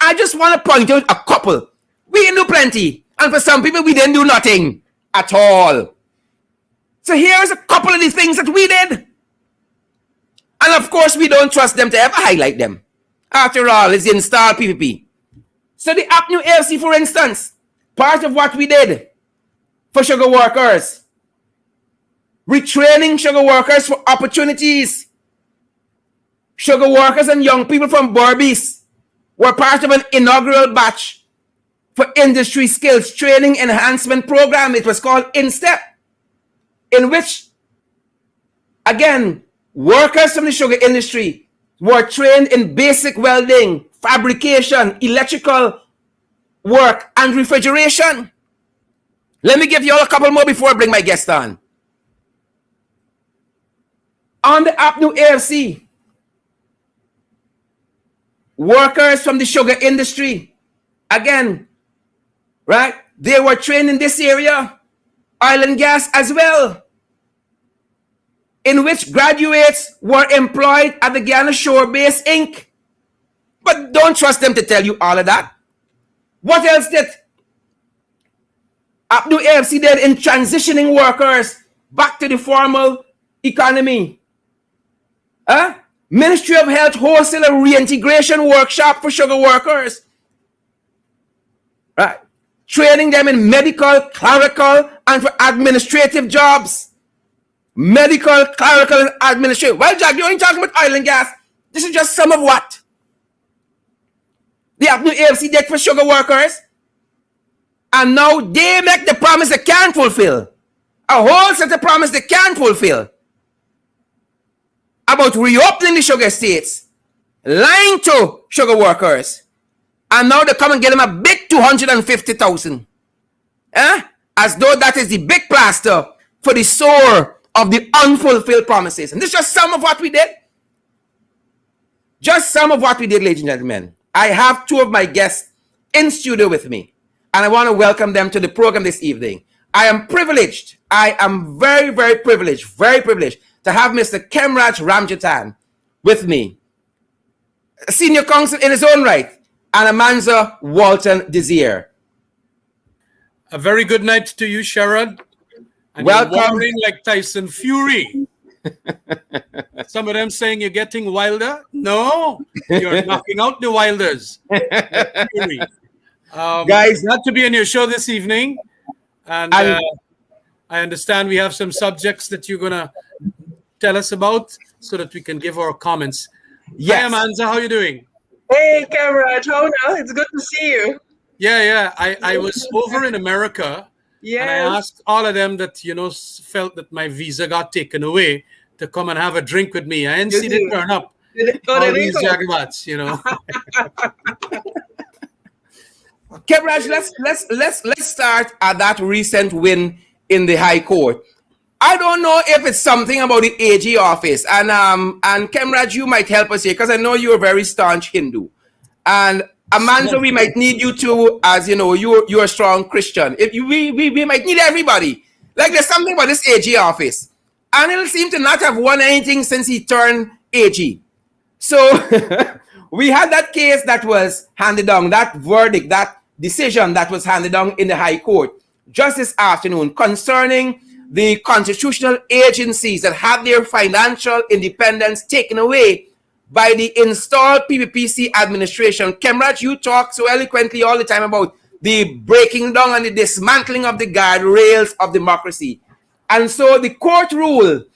I just want to point out a couple. We didn't do plenty, and for some people, we didn't do nothing at all. So here's a couple of the things that we did. And of course, we don't trust them to ever highlight them. After all, it's the installed PPP. So the APNU AFC, for instance, part of what we did for sugar workers, retraining sugar workers for opportunities. Sugar workers and young people from Berbice were part of an inaugural batch for industry skills training enhancement program. It was called InStep, in which, again, workers from the sugar industry were trained in basic welding, fabrication, electrical work, and refrigeration. Let me give you all a couple more before I bring my guest on. On the APNU AFC, workers from the sugar industry, again, right? They were trained in this area, oil and gas as well, in which graduates were employed at the Guyana Shore Base Inc. But don't trust them to tell you all of that. What else did APNU AFC did in transitioning workers back to the formal economy? Ministry of Health wholesaler reintegration workshop for sugar workers. Right? Training them in medical, clerical, and for administrative jobs. Medical, clerical, and administrative. Well, Jack, you ain't talking about oil and gas. This is just some of what the APNU AFC did for sugar workers. And now they make the promise they can't fulfill. A whole set of promises they can't fulfill about reopening the sugar estates, lying to sugar workers, and now they come and get them a big 250,000. As though that is the big plaster for the sore of the unfulfilled promises. And this is just some of what we did. Just some of what we did, ladies and gentlemen. I have two of my guests in studio with me, and I want to welcome them to the program this evening. I am privileged. I am very, very privileged to have Mr. Khemraj Ramjattan with me, a senior counsel in his own right, and Amanza Walton-Desir. A very good night to you, Sherrod. And Welcome. You're roaring like Tyson Fury. Some of them saying you're getting wilder. No, you're knocking out the Wilders. Fury. Guys, glad to be on your show this evening. And I understand we have some subjects that you're going to tell us about so that we can give our comments. yes. Hi, Amanza. How are you doing? Hey, Khemraj, how now? It's good to see you. Yeah. I was over in America. Yes. And I asked all of them that, felt that my visa got taken away to come and have a drink with me. I didn't see them turn up. All these jagbats, Khemraj, let's start at that recent win in the High Court. I don't know if it's something about the AG office, and Khemraj, you might help us here because I know you're a very staunch Hindu, and Amanza, we might need you too, as you're a strong Christian. We might need everybody. Like there's something about this AG office, and it'll seem to not have won anything since he turned AG. So we had that case that was handed down, that verdict, that decision that was handed down in the High Court just this afternoon concerning the constitutional agencies that had their financial independence taken away by the installed PPPC administration. Khemraj, you talk so eloquently all the time about the breaking down and the dismantling of the guardrails of democracy. And so the court ruled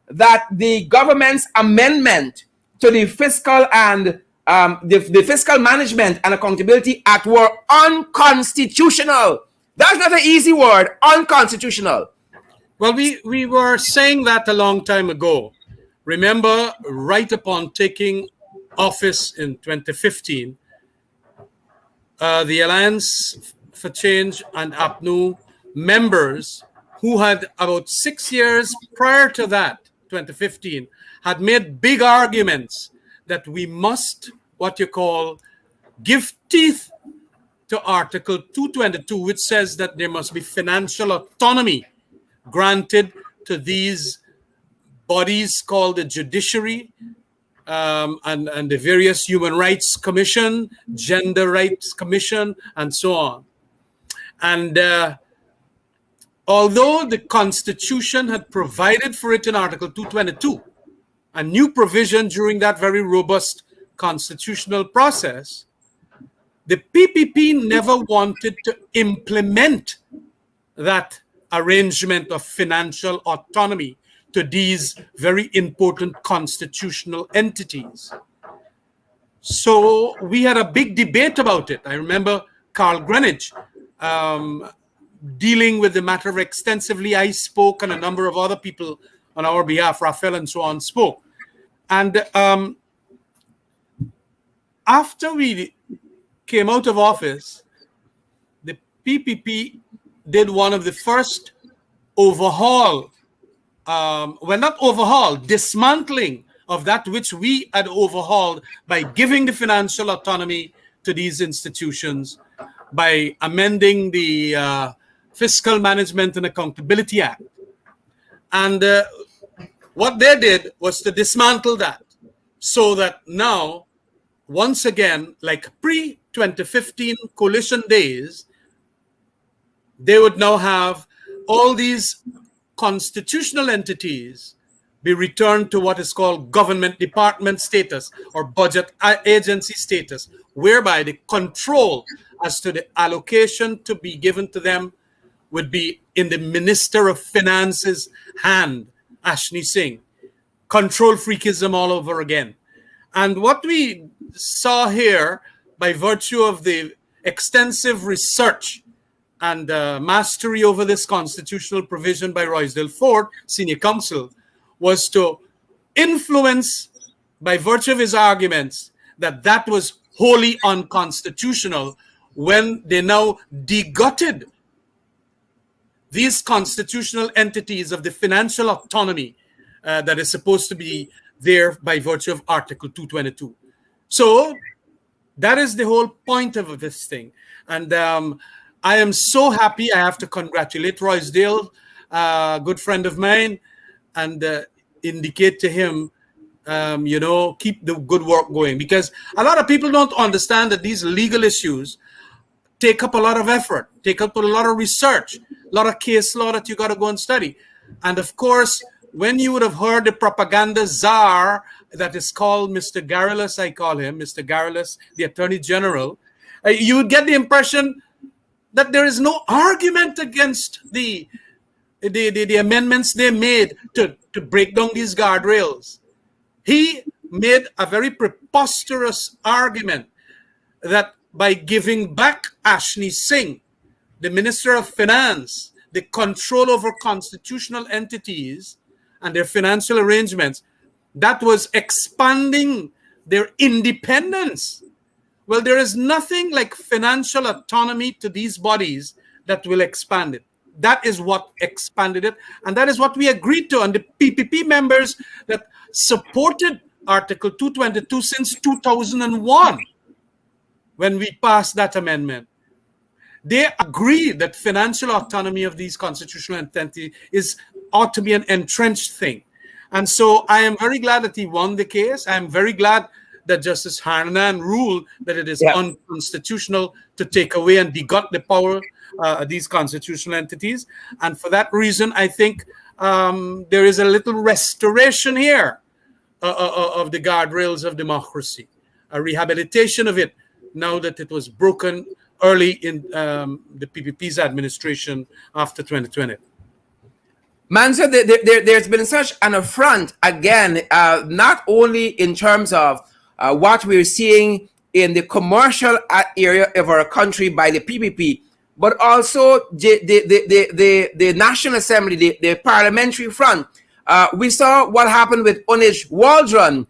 that the government's amendment to the Fiscal and the Fiscal Management and Accountability Act were unconstitutional. That's not an easy word, unconstitutional. Well, we were saying that a long time ago. Remember, right upon taking office in 2015, the Alliance for Change and APNU members who had about 6 years prior to that, 2015, had made big arguments that we must, give teeth to Article 222, which says that there must be financial autonomy granted to these bodies called the judiciary and the various human rights commission, gender rights commission, and so on. And although the Constitution had provided for it in Article 222, a new provision during that very robust constitutional process, the PPP never wanted to implement that arrangement of financial autonomy to these very important constitutional entities. So we had a big debate about it. I remember Carl Greenwich dealing with the matter extensively. I spoke, and a number of other people on our behalf, Raphael and so on, spoke. And after we came out of office, the PPP did one of the first dismantling of that which we had overhauled by giving the financial autonomy to these institutions, by amending the Fiscal Management and Accountability Act. And what they did was to dismantle that, so that now, once again, like pre-2015 coalition days, they would now have all these constitutional entities be returned to what is called government department status or budget agency status, whereby the control as to the allocation to be given to them would be in the Minister of Finance's hand, Ashni Singh. Control freakism all over again. And what we saw here, by virtue of the extensive research and mastery over this constitutional provision by Roysdale Ford, senior counsel, was to influence, by virtue of his arguments, that that was wholly unconstitutional when they now degutted these constitutional entities of the financial autonomy that is supposed to be there by virtue of Article 222. So that is the whole point of this thing. And I am so happy. I have to congratulate Roysdale, a good friend of mine, and indicate to him, keep the good work going. Because a lot of people don't understand that these legal issues take up a lot of effort, take up a lot of research, a lot of case law that you got to go and study. And of course, when you would have heard the propaganda czar that is called Mr. Garrulous, I call him Mr. Garrulous, the Attorney General, you would get the impression that there is no argument against the amendments they made to break down these guardrails. He made a very preposterous argument that by giving back Ashni Singh, the Minister of Finance, the control over constitutional entities and their financial arrangements, that was expanding their independence. Well, there is nothing like financial autonomy to these bodies that will expand it. That is what expanded it, and that is what we agreed to. And the PPP members that supported Article 222 since 2001, when we passed that amendment, they agreed that financial autonomy of these constitutional entities ought to be an entrenched thing. And so I am very glad that he won the case. I am very glad that Justice Harnan ruled that it is unconstitutional to take away and degut the power of these constitutional entities. And for that reason, I think there is a little restoration here of the guardrails of democracy, a rehabilitation of it now that it was broken early in the PPP's administration after 2020. Mansa, there's been such an affront again, not only in terms of what we're seeing in the commercial area of our country by the PPP, but also the National Assembly, the parliamentary front. We saw what happened with Onij Waldron.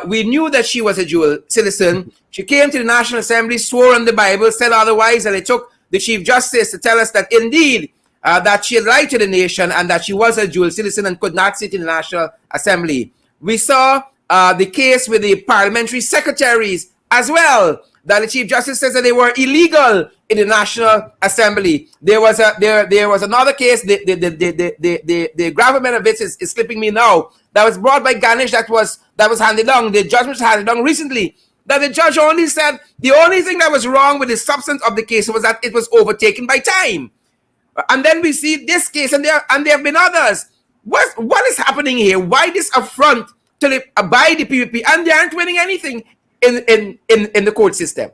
We knew that she was a dual citizen. She came to the National Assembly, swore on the Bible, said otherwise, and it took the Chief Justice to tell us that indeed that she had lied to the nation and that she was a dual citizen and could not sit in the National Assembly. We saw the case with the parliamentary secretaries as well, that the Chief Justice says that they were illegal in the National Assembly. There was another case, the gravamen of it is slipping me now, that was brought by Ganesh that was handed down. The judgment was handed down recently, that the judge only said the only thing that was wrong with the substance of the case was that it was overtaken by time. And then we see this case, and there have been others. What is happening here? Why this affront to the by the PPP, and they aren't winning anything in the court system?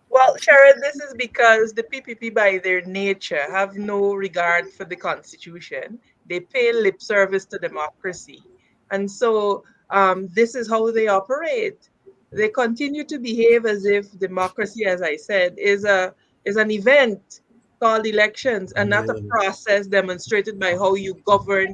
Well, Sharon, this is because the PPP, by their nature, have no regard for the Constitution. They pay lip service to democracy, and so this is how they operate. They continue to behave as if democracy, as I said, is an event called elections and not a process demonstrated by how you govern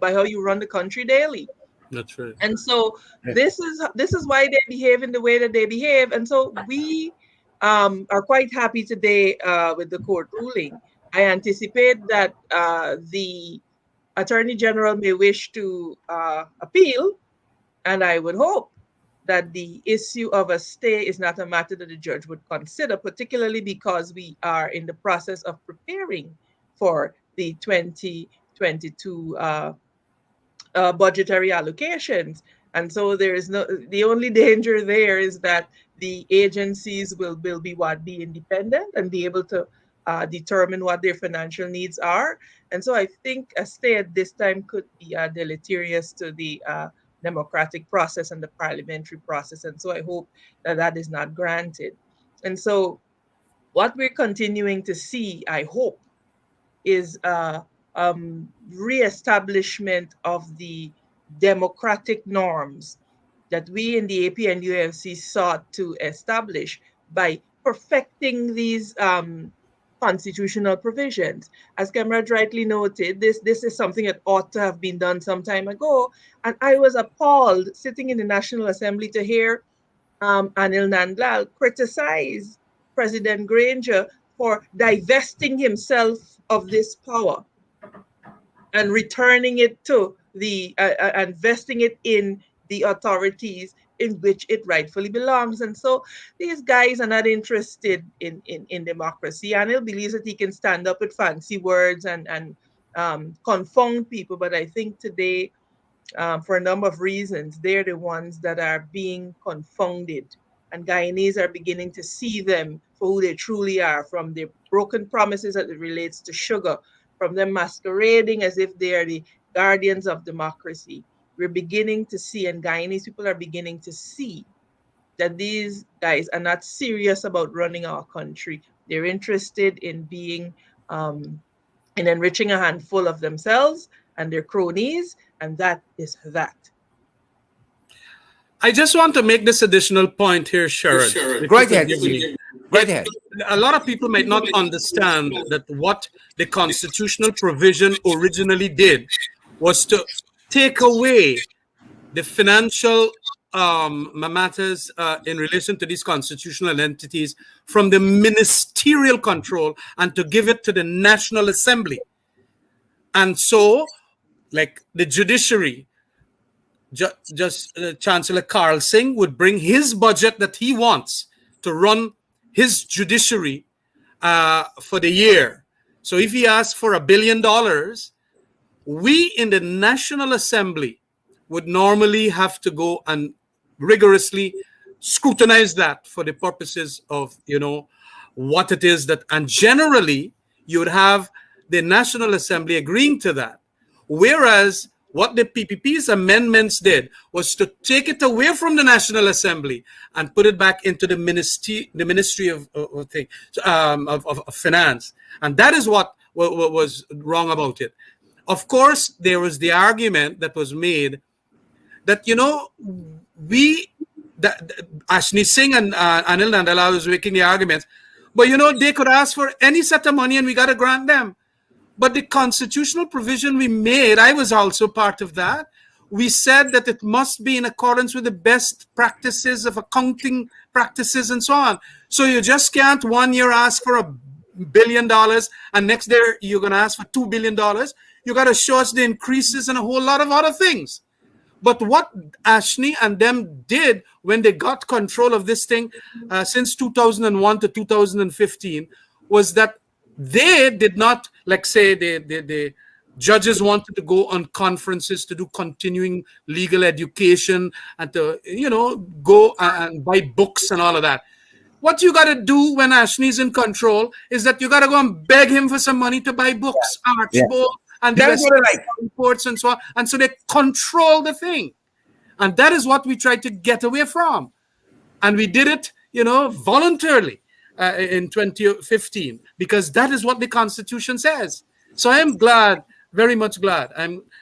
by how you run the country daily. That's right. And so this is why they behave in the way that they behave. And so we are quite happy today with the court ruling. I anticipate that the Attorney General may wish to appeal, and I would hope that the issue of a stay is not a matter that the judge would consider, particularly because we are in the process of preparing for the 2022 budgetary allocations. And so the only danger there is that the agencies will be independent and be able to determine what their financial needs are. And so I think a stay at this time could be deleterious to the democratic process and the parliamentary process. And so I hope that is not granted. And so what we're continuing to see, I hope, is reestablishment of the democratic norms that we in the AP and UFC sought to establish by perfecting these constitutional provisions. As Khemraj rightly noted, this is something that ought to have been done some time ago. And I was appalled sitting in the National Assembly to hear Anil Nandlal criticize President Granger for divesting himself of this power and returning it to and vesting it in the authorities in which it rightfully belongs. And so these guys are not interested in democracy. Anil believes that he can stand up with fancy words and confound people. But I think today, for a number of reasons, they're the ones that are being confounded. And Guyanese are beginning to see them for who they truly are, from their broken promises as it relates to sugar, from them masquerading as if they are the guardians of democracy. We're beginning to see, and Guyanese people are beginning to see, that these guys are not serious about running our country. They're interested in being in enriching a handful of themselves and their cronies, and that is that. I just want to make this additional point here, Sherrod. Go ahead. Go ahead. A lot of people might not understand that what the constitutional provision originally did was to take away the financial matters in relation to these constitutional entities from the ministerial control and to give it to the National Assembly. And so, like the judiciary, Chancellor Carl Singh would bring his budget that he wants to run his judiciary for the year. So if he asks for $1 billion, we in the National Assembly would normally have to go and rigorously scrutinize that for the purposes of, what it is that, and generally you would have the National Assembly agreeing to that. Whereas what the PPP's amendments did was to take it away from the National Assembly and put it back into the Ministry of Finance. And that is what was wrong about it. Of course, there was the argument that was made that, Ashni Singh and Anil Nandala was making the argument, but, they could ask for any set of money and we got to grant them. But the constitutional provision we made, I was also part of that. We said that it must be in accordance with the best practices of accounting practices and so on. So you just can't 1 year ask for $1 billion and next year you're going to ask for $2 billion. You got to show us the increases and a whole lot of other things. But what Ashni and them did when they got control of this thing since 2001 to 2015 was that they did not, like say, the judges wanted to go on conferences to do continuing legal education and to, go and buy books and all of that. What you got to do when Ashni's in control is that you got to go and beg him for some money to buy books, Archibald, and the reports and so on. And so they control the thing. And that is what we tried to get away from. And we did it, voluntarily. In 2015, because that is what the Constitution says. So I am glad, very much glad.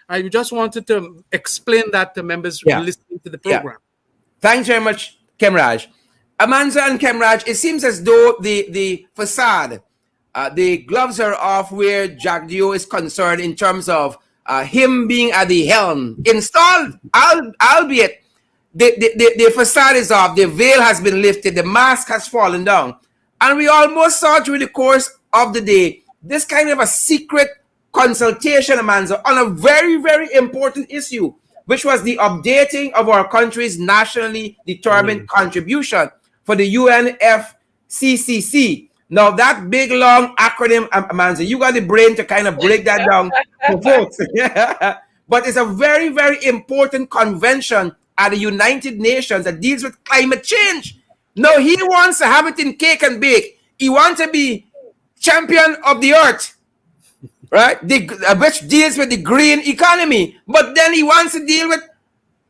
I just wanted to explain that to members listening to the program. Thanks very much, Khemraj. Amanza and Khemraj, it seems as though the facade, the gloves are off where Jack Dio is concerned in terms of him being at the helm, installed, albeit the facade is off, the veil has been lifted, the mask has fallen down. And we almost saw through the course of the day this kind of a secret consultation, Amanza, on a very, very important issue, which was the updating of our country's nationally determined contribution for the UNFCCC. Now, that big, long acronym, Amanza, you got the brain to kind of break that down for folks. But it's a very, very important convention at the United Nations that deals with climate change. No, he wants to have it in cake and bake. He wants to be champion of the earth, right? Which deals with the green economy. But then he wants to deal with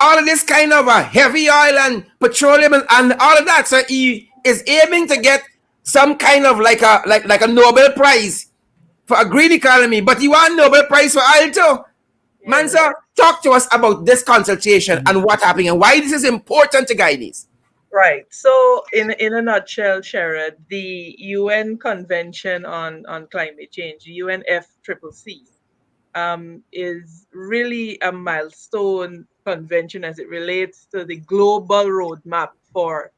all of this kind of heavy oil and petroleum and all of that. So he is aiming to get some kind of like a Nobel Prize for a green economy. But he wants a Nobel Prize for oil too. Mansa, talk to us about this consultation and what happened and why this is important to Guyanese. Right. So, in a nutshell, Sherrod, the UN Convention on Climate Change, UNFCCC, is really a milestone convention as it relates to the global roadmap for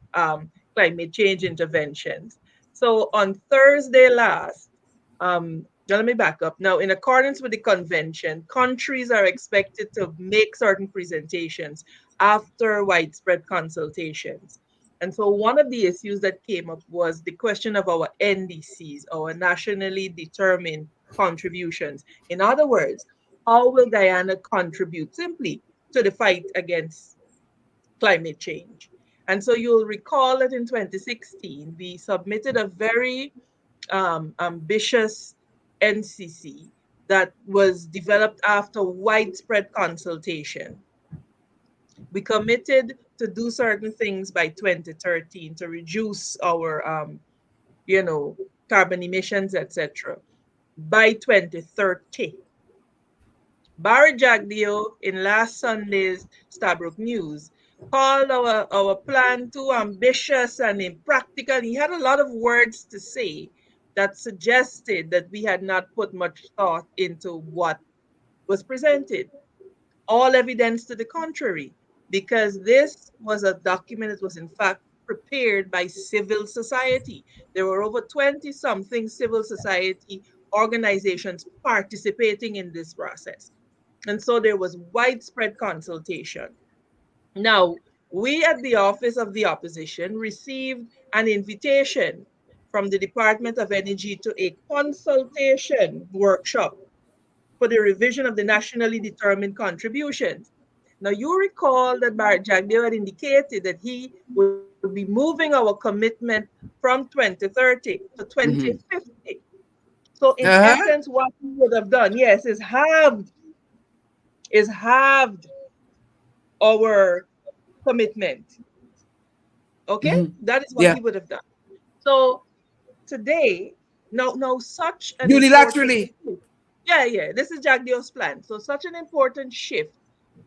climate change interventions. So, on Thursday last, now let me back up. Now, in accordance with the convention, countries are expected to make certain presentations after widespread consultations. And so one of the issues that came up was the question of our NDCs, our nationally determined contributions. In other words, how will Guyana contribute simply to the fight against climate change? And so you'll recall that in 2016, we submitted a very ambitious NCC that was developed after widespread consultation. We committed to do certain things by 2013 to reduce our, carbon emissions, etc. by 2030. Barry Jagdeo in last Sunday's Stabrook News called our plan too ambitious and impractical. He had a lot of words to say that suggested that we had not put much thought into what was presented. All evidence to the contrary, because this was a document that was in fact prepared by civil society. There were over 20 something civil society organizations participating in this process. And so there was widespread consultation. Now, we at the Office of the Opposition received an invitation from the Department of Energy to a consultation workshop for the revision of the nationally determined contributions. Now, you recall that Bharat Jagdeo had indicated that he would be moving our commitment from 2030 to Mm-hmm. 2050. So, in Uh-huh. essence, what he would have done, yes, is halved our commitment. Okay, Mm-hmm. that is what Yeah. he would have done. So today, now such an important Unilaterally. shift. Yeah, this is Jagdeo's plan. So such an important shift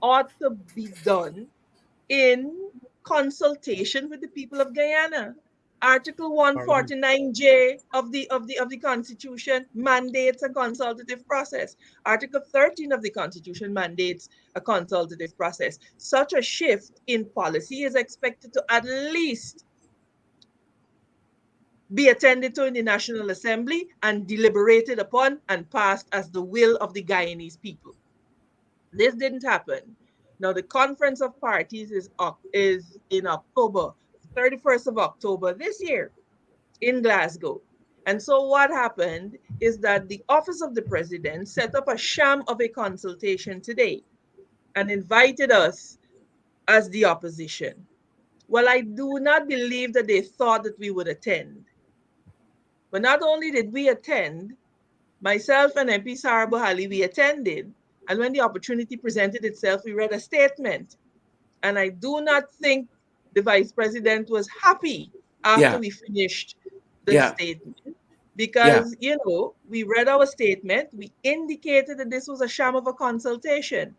ought to be done in consultation with the people of Guyana. Article Parliament. 149J of the Constitution mandates a consultative process. Article 13 of the Constitution mandates a consultative process. Such a shift in policy is expected to at least be attended to in the National Assembly and deliberated upon and passed as the will of the Guyanese people. This didn't happen. Now, the Conference of Parties is in October, 31st of October this year in Glasgow. And so what happened is that the Office of the President set up a sham of a consultation today and invited us as the opposition. Well, I do not believe that they thought that we would attend. But not only did we attend, myself and MP Sarah Buhali, we attended. And when the opportunity presented itself, we read a statement. And I do not think the vice president was happy after Yeah. we finished the Yeah. statement Yeah. because, we read our statement. We indicated that this was a sham of a consultation.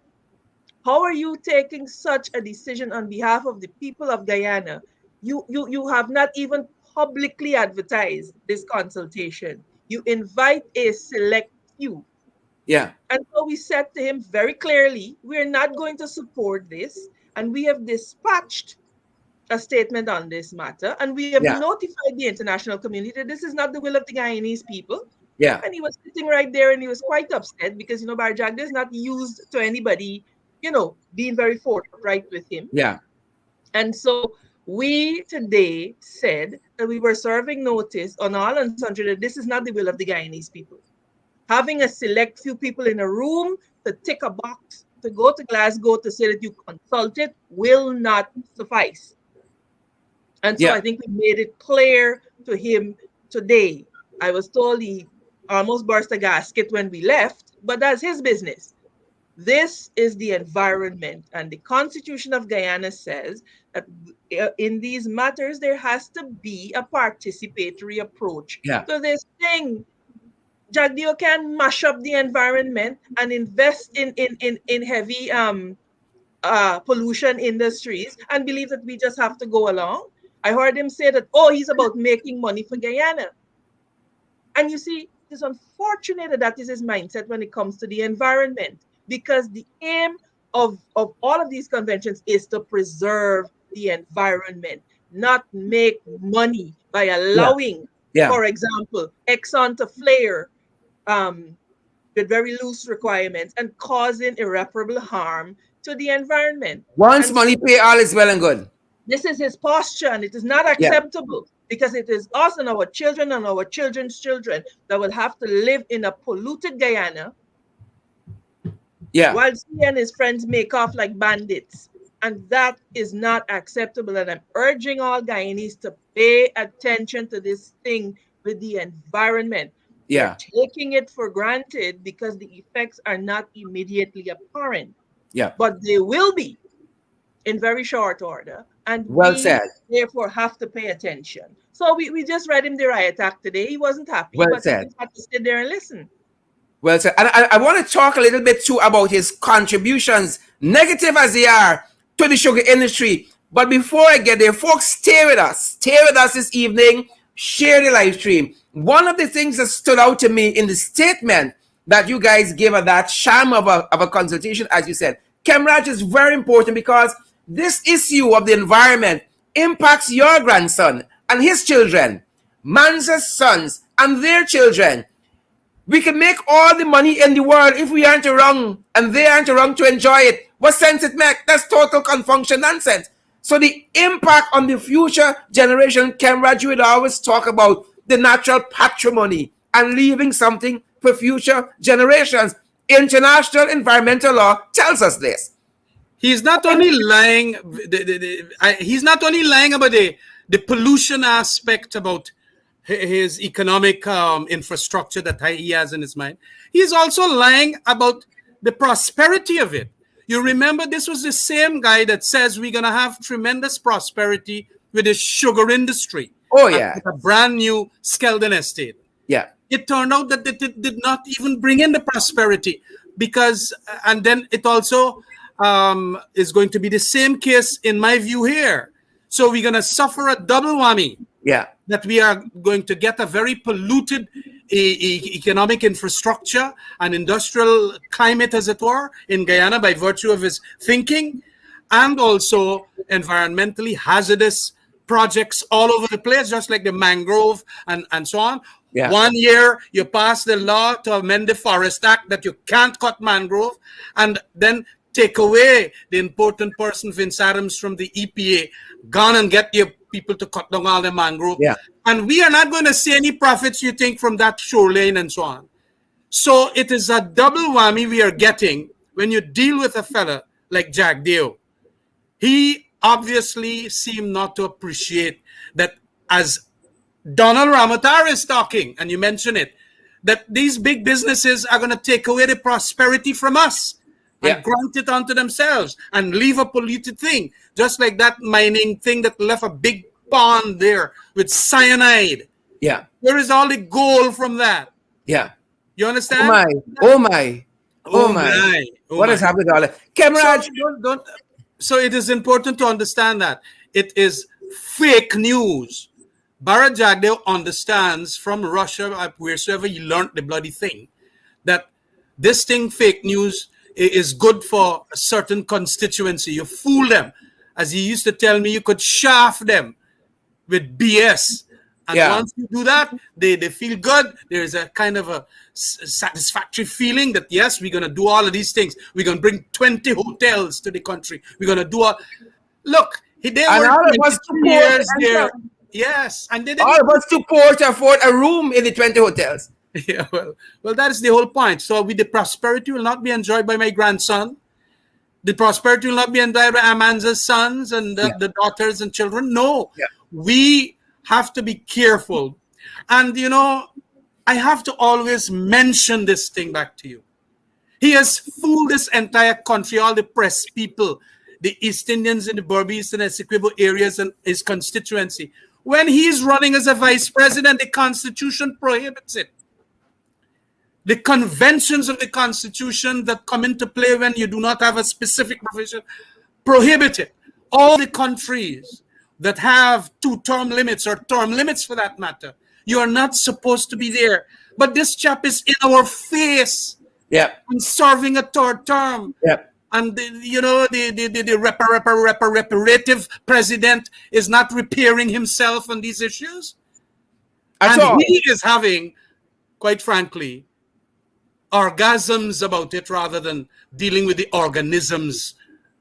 How are you taking such a decision on behalf of the people of Guyana? You have not even publicly advertised this consultation. You invite a select few. Yeah. And so we said to him very clearly, we're not going to support this. And we have dispatched a statement on this matter. And we have Yeah. notified the international community that this is not the will of the Guyanese people. Yeah. And he was sitting right there and he was quite upset because, Barjagda is not used to anybody, being very forthright with him. Yeah. And so we today said that we were serving notice on all and sundry that this is not the will of the Guyanese people. Having a select few people in a room to tick a box to go to Glasgow to say that you consulted will not suffice. And so Yeah. I think we made it clear to him today. I was told he almost burst a gasket when we left, but that's his business. This is the environment, and the Constitution of Guyana says that in these matters there has to be a participatory approach Yeah. to this thing. Jagdeo can mash up the environment and invest in heavy pollution industries and believe that we just have to go along. I heard him say that, oh, he's about making money for Guyana. And you see, it's unfortunate that that is his mindset when it comes to the environment, because the aim of all of these conventions is to preserve the environment, not make money by Yeah. allowing, Yeah. for example, Exxon to flare um, with very loose requirements and causing irreparable harm to the environment. Once And money pay, all is well and good. this is his posture, and it is not Yeah. acceptable because it is us and our children and our children's children that will have to live in a polluted Guyana Yeah. while he and his friends make off like bandits. And that is not acceptable. And I'm urging all Guyanese to pay attention to this thing with the environment. Yeah. We're taking it for granted because the effects are not immediately apparent, Yeah. but they will be in very short order. And Well we said. therefore have to pay attention. So we just read him the riot act today. He wasn't happy, Well but he said. just had to sit there and listen. Well said. And I want to talk a little bit too about his contributions, negative as they are, to the sugar industry. But before I get there, folks, stay with us. Stay with us this evening. Share the live stream. One of the things that stood out to me in the statement that you guys gave at that sham of a consultation, as you said, Khemraj, is very important because this issue of the environment impacts your grandson and his children, Manza's sons and their children. We can make all the money in the world if we aren't around and they aren't around to enjoy it. What sense it makes? That's total confunction nonsense. So the impact on the future generation, Khemraj, you would always talk about the natural patrimony and leaving something for future generations. International environmental law tells us this. He's not only lying. He's not only lying about the pollution aspect about his economic infrastructure that he has in his mind. He's also lying about the prosperity of it. You remember, this was the same guy that says we're going to have tremendous prosperity with the sugar industry. Oh, yeah. With a brand new Skeldon estate. Yeah. It turned out that it did not even bring in the prosperity because, and then it also is going to be the same case in my view here. So we're going to suffer a double whammy. Yeah. That we are going to get a very polluted economic infrastructure and industrial climate, as it were, in Guyana by virtue of his thinking, and also environmentally hazardous projects all over the place, just like the mangrove and so on. Yeah. 1 year, you pass the law to amend the Forest Act that you can't cut mangrove, and then take away the important person, Vince Adams, from the EPA, gone and get your people to cut down all the mangrove. Yeah. And we are not going to see any profits, you think, from that shoreline and so on. So it is a double whammy we are getting when you deal with a fella like Jack Deo. He obviously seemed not to appreciate that, as Donald Ramotar is talking, and you mention it, that these big businesses are going to take away the prosperity from us. And grant it onto themselves and leave a polluted thing. Just like that mining thing that left a big pond there with cyanide. Yeah. Where is all the gold from that? Yeah. You understand? Oh my. Oh my. Oh my. What has happened to all that? Khemraj. So it is important to understand that it is fake news. Bharat Jagdeo understands from Russia, wheresoever he learned the bloody thing, that this thing, fake news, is good for a certain constituency. You fool them. As he used to tell me, you could shaft them with BS. And once you do that, they feel good. There's a kind of a satisfactory feeling that, yes, we're going to do all of these things. We're going to bring 20 hotels to the country. We're going to do all... Look, they were 22 years there. Yes. And all of us too poor to afford a room in the 20 hotels. Yeah, well, that is the whole point. So the prosperity will not be enjoyed by my grandson. The prosperity will not be enjoyed by Amanza's sons and the daughters and children. No, we have to be careful. And, you know, I have to always mention this thing back to you. He has fooled this entire country, all the press people, the East Indians in the Berbice and Essequibo areas and his constituency. When he's running as a vice president, the Constitution prohibits it. The conventions of the Constitution that come into play when you do not have a specific provision prohibit it. All the countries that have 2-term limits or term limits for that matter, you are not supposed to be there. But this chap is in our face and serving a third term. And the reparative president is not repairing himself on these issues. And he is having, quite frankly, orgasms about it rather than dealing with the organisms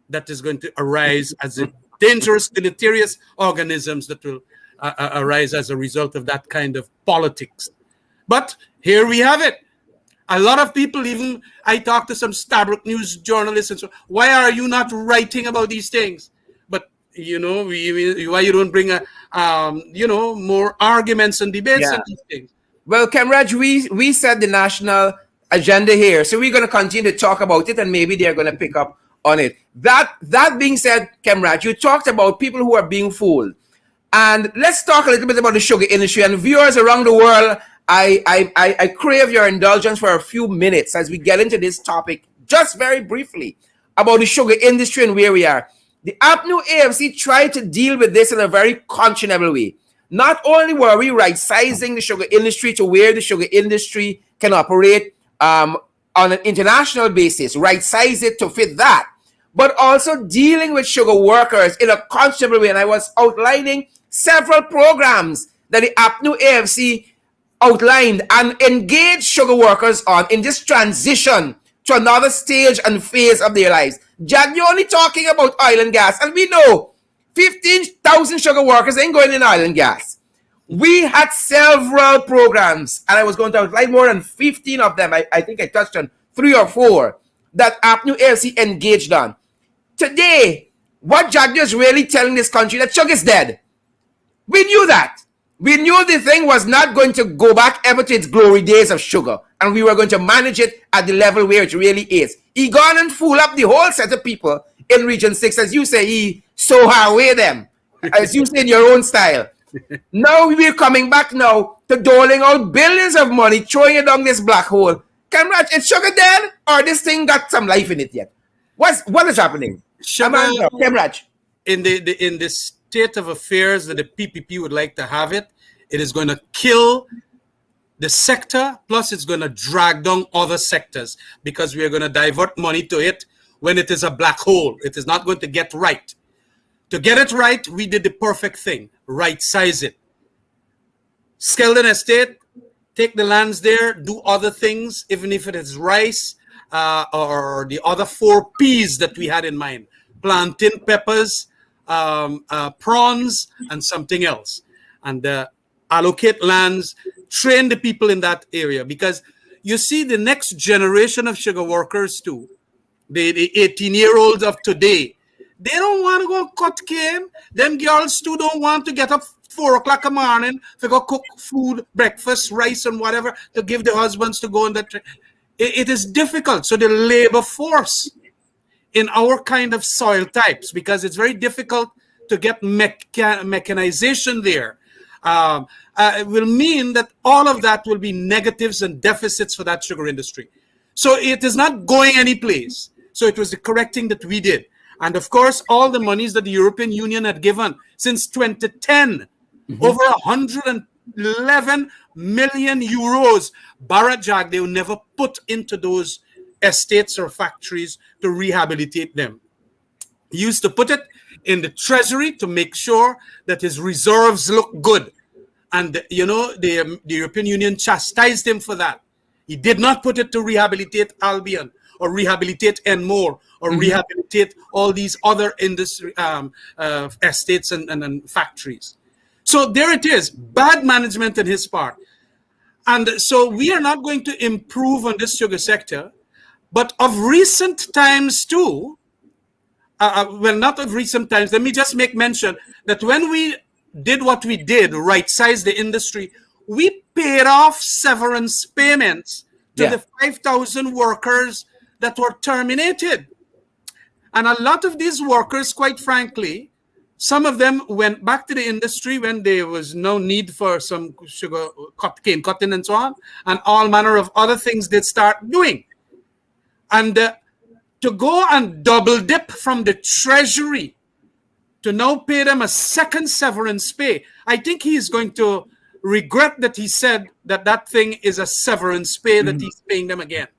that is going to arise as a dangerous, deleterious organisms that will arise as a result of that kind of politics. But here we have it. A lot of people, even I talked to some Starbuck News journalists and so, why are you not writing about these things? But why you don't bring more arguments and debates on these things? Well, Khemraj, we set the national agenda here, so we're going to continue to talk about it, and maybe they're going to pick up on it. That being said, Khemraj, you talked about people who are being fooled, and let's talk a little bit about the sugar industry. And viewers around the world, I crave your indulgence for a few minutes as we get into this topic, just very briefly, about the sugar industry and where we are. The APNU AFC tried to deal with this in a very conscionable way. Not only were we right-sizing the sugar industry to where the sugar industry can operate on an international basis, right-size it to fit that, but also dealing with sugar workers in a conscionable way. And I was outlining several programs that the APNU AFC outlined and engaged sugar workers on in this transition to another stage and phase of their lives. Jack, you're only talking about oil and gas, and we know 15,000 sugar workers ain't going in oil and gas. We had several programs, and I was going to outline more than 15 of them. I think I touched on 3 or 4 that APNU AFC engaged on. Today, what Jagdio is really telling this country that sugar is dead. We knew that. We knew the thing was not going to go back ever to its glory days of sugar, and we were going to manage it at the level where it really is. He gone and fool up the whole set of people in Region 6, as you say, he so away them, as you say in your own style. Now we're coming back now to doling out billions of money, throwing it down this black hole. Khemraj, is sugar dead, or this thing got some life in it yet? What is happening? Amanza, Khemraj. In the state of affairs that the PPP would like to have it, it is going to kill the sector, plus it's going to drag down other sectors because we are going to divert money to it when it is a black hole. It is not going to get right. To get it right, we did the perfect thing, right-size it. Skeldon Estate, take the lands there, do other things, even if it is rice or the other 4 Ps that we had in mind. Plantain, peppers, prawns, and something else. And allocate lands, train the people in that area. Because you see the next generation of sugar workers too, the 18-year-olds of today, they don't want to go cut cane. Them girls too don't want to get up 4 o'clock in the morning to go cook food, breakfast, rice, and whatever to give their husbands to go on that. It is difficult. So the labor force in our kind of soil types, because it's very difficult to get mechanization there, it will mean that all of that will be negatives and deficits for that sugar industry. So it is not going any place. So it was the correct thing that we did. And of course, all the monies that the European Union had given since 2010, over 111 million euros, Bharat Jagdeo never put into those estates or factories to rehabilitate them. He used to put it in the treasury to make sure that his reserves look good. And, the European Union chastised him for that. He did not put it to rehabilitate Albion or rehabilitate Enmore or rehabilitate all these other industry estates and factories. So there it is, bad management on his part. And so we are not going to improve on this sugar sector, but of recent times too, well, not of recent times, let me just make mention that when we did what we did, right-size the industry, we paid off severance payments to the 5,000 workers that were terminated. And a lot of these workers, quite frankly, some of them went back to the industry when there was no need for some sugar, cane cutting and so on, and all manner of other things they start doing. And to go and double dip from the treasury to now pay them a second severance pay, I think he's going to regret that he said that that thing is a severance pay that he's paying them again.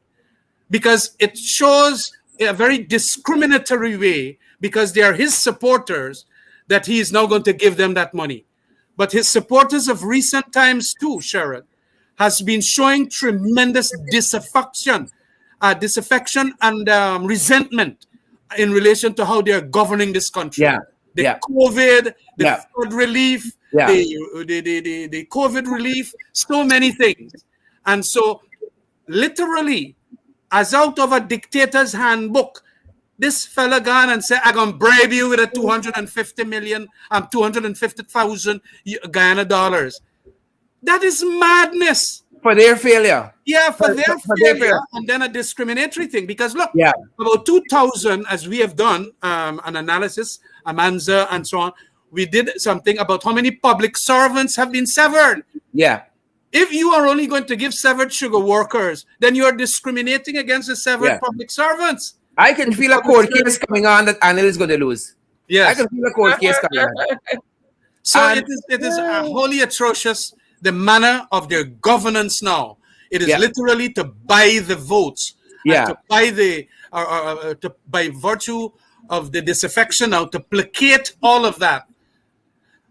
Because it shows a very discriminatory way, because they are his supporters, that he is now going to give them that money. But his supporters of recent times too, Sharon, has been showing tremendous disaffection and resentment in relation to how they are governing this country. Yeah. The Yeah. COVID, the Yeah. flood relief, Yeah. the COVID relief, so many things. And so, literally, as out of a dictator's handbook, this fella gone and said, I'm going to bribe you with a 250 million, 250,000 Guyana dollars. That is madness. For their failure. Yeah, for their For their failure, failure. and then a discriminatory thing. Because look, Yeah. about 2000, as we have done an analysis, Amanza and so on, we did something about how many public servants have been severed. Yeah. If you are only going to give severed sugar workers, then you are discriminating against the severed Yeah. public servants. I can feel a court case coming on that Anil is going to lose. I Yes. can feel a court case coming on. So And- it is wholly atrocious, the manner of their governance now. It is Yeah. literally to buy the votes. Yeah. And to buy the, by virtue of the disaffection now, to placate all of that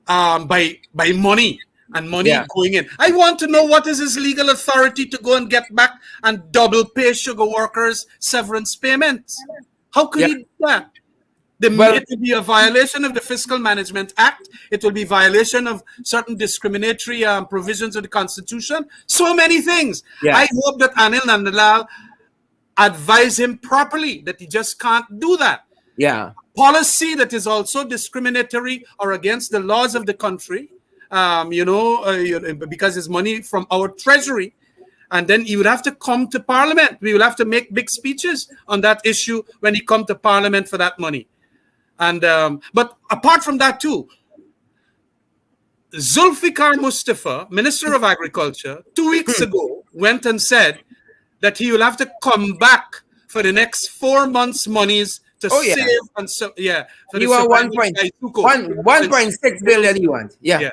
by money. And money Yeah. going in. I want to know what is his legal authority to go and get back and double pay sugar workers severance payments. How could Yeah. he do that? It will be a violation of the Fiscal Management Act. It will be violation of certain discriminatory provisions of the Constitution. So many things. Yeah. I hope that Anil Nandalal advise him properly that he just can't do that. Yeah. Policy that is also discriminatory or against the laws of the country, because it's money from our treasury. And then he would have to come to Parliament. We will have to make big speeches on that issue when he come to Parliament for that money. And but apart from that too, Zulfikar Mustafa, Minister of Agriculture, 2 weeks ago went and said that he will have to come back for the next 4 months' monies to yeah. save and so for You the want surviving Saisuko. 1.6 billion you want. Yeah. Yeah.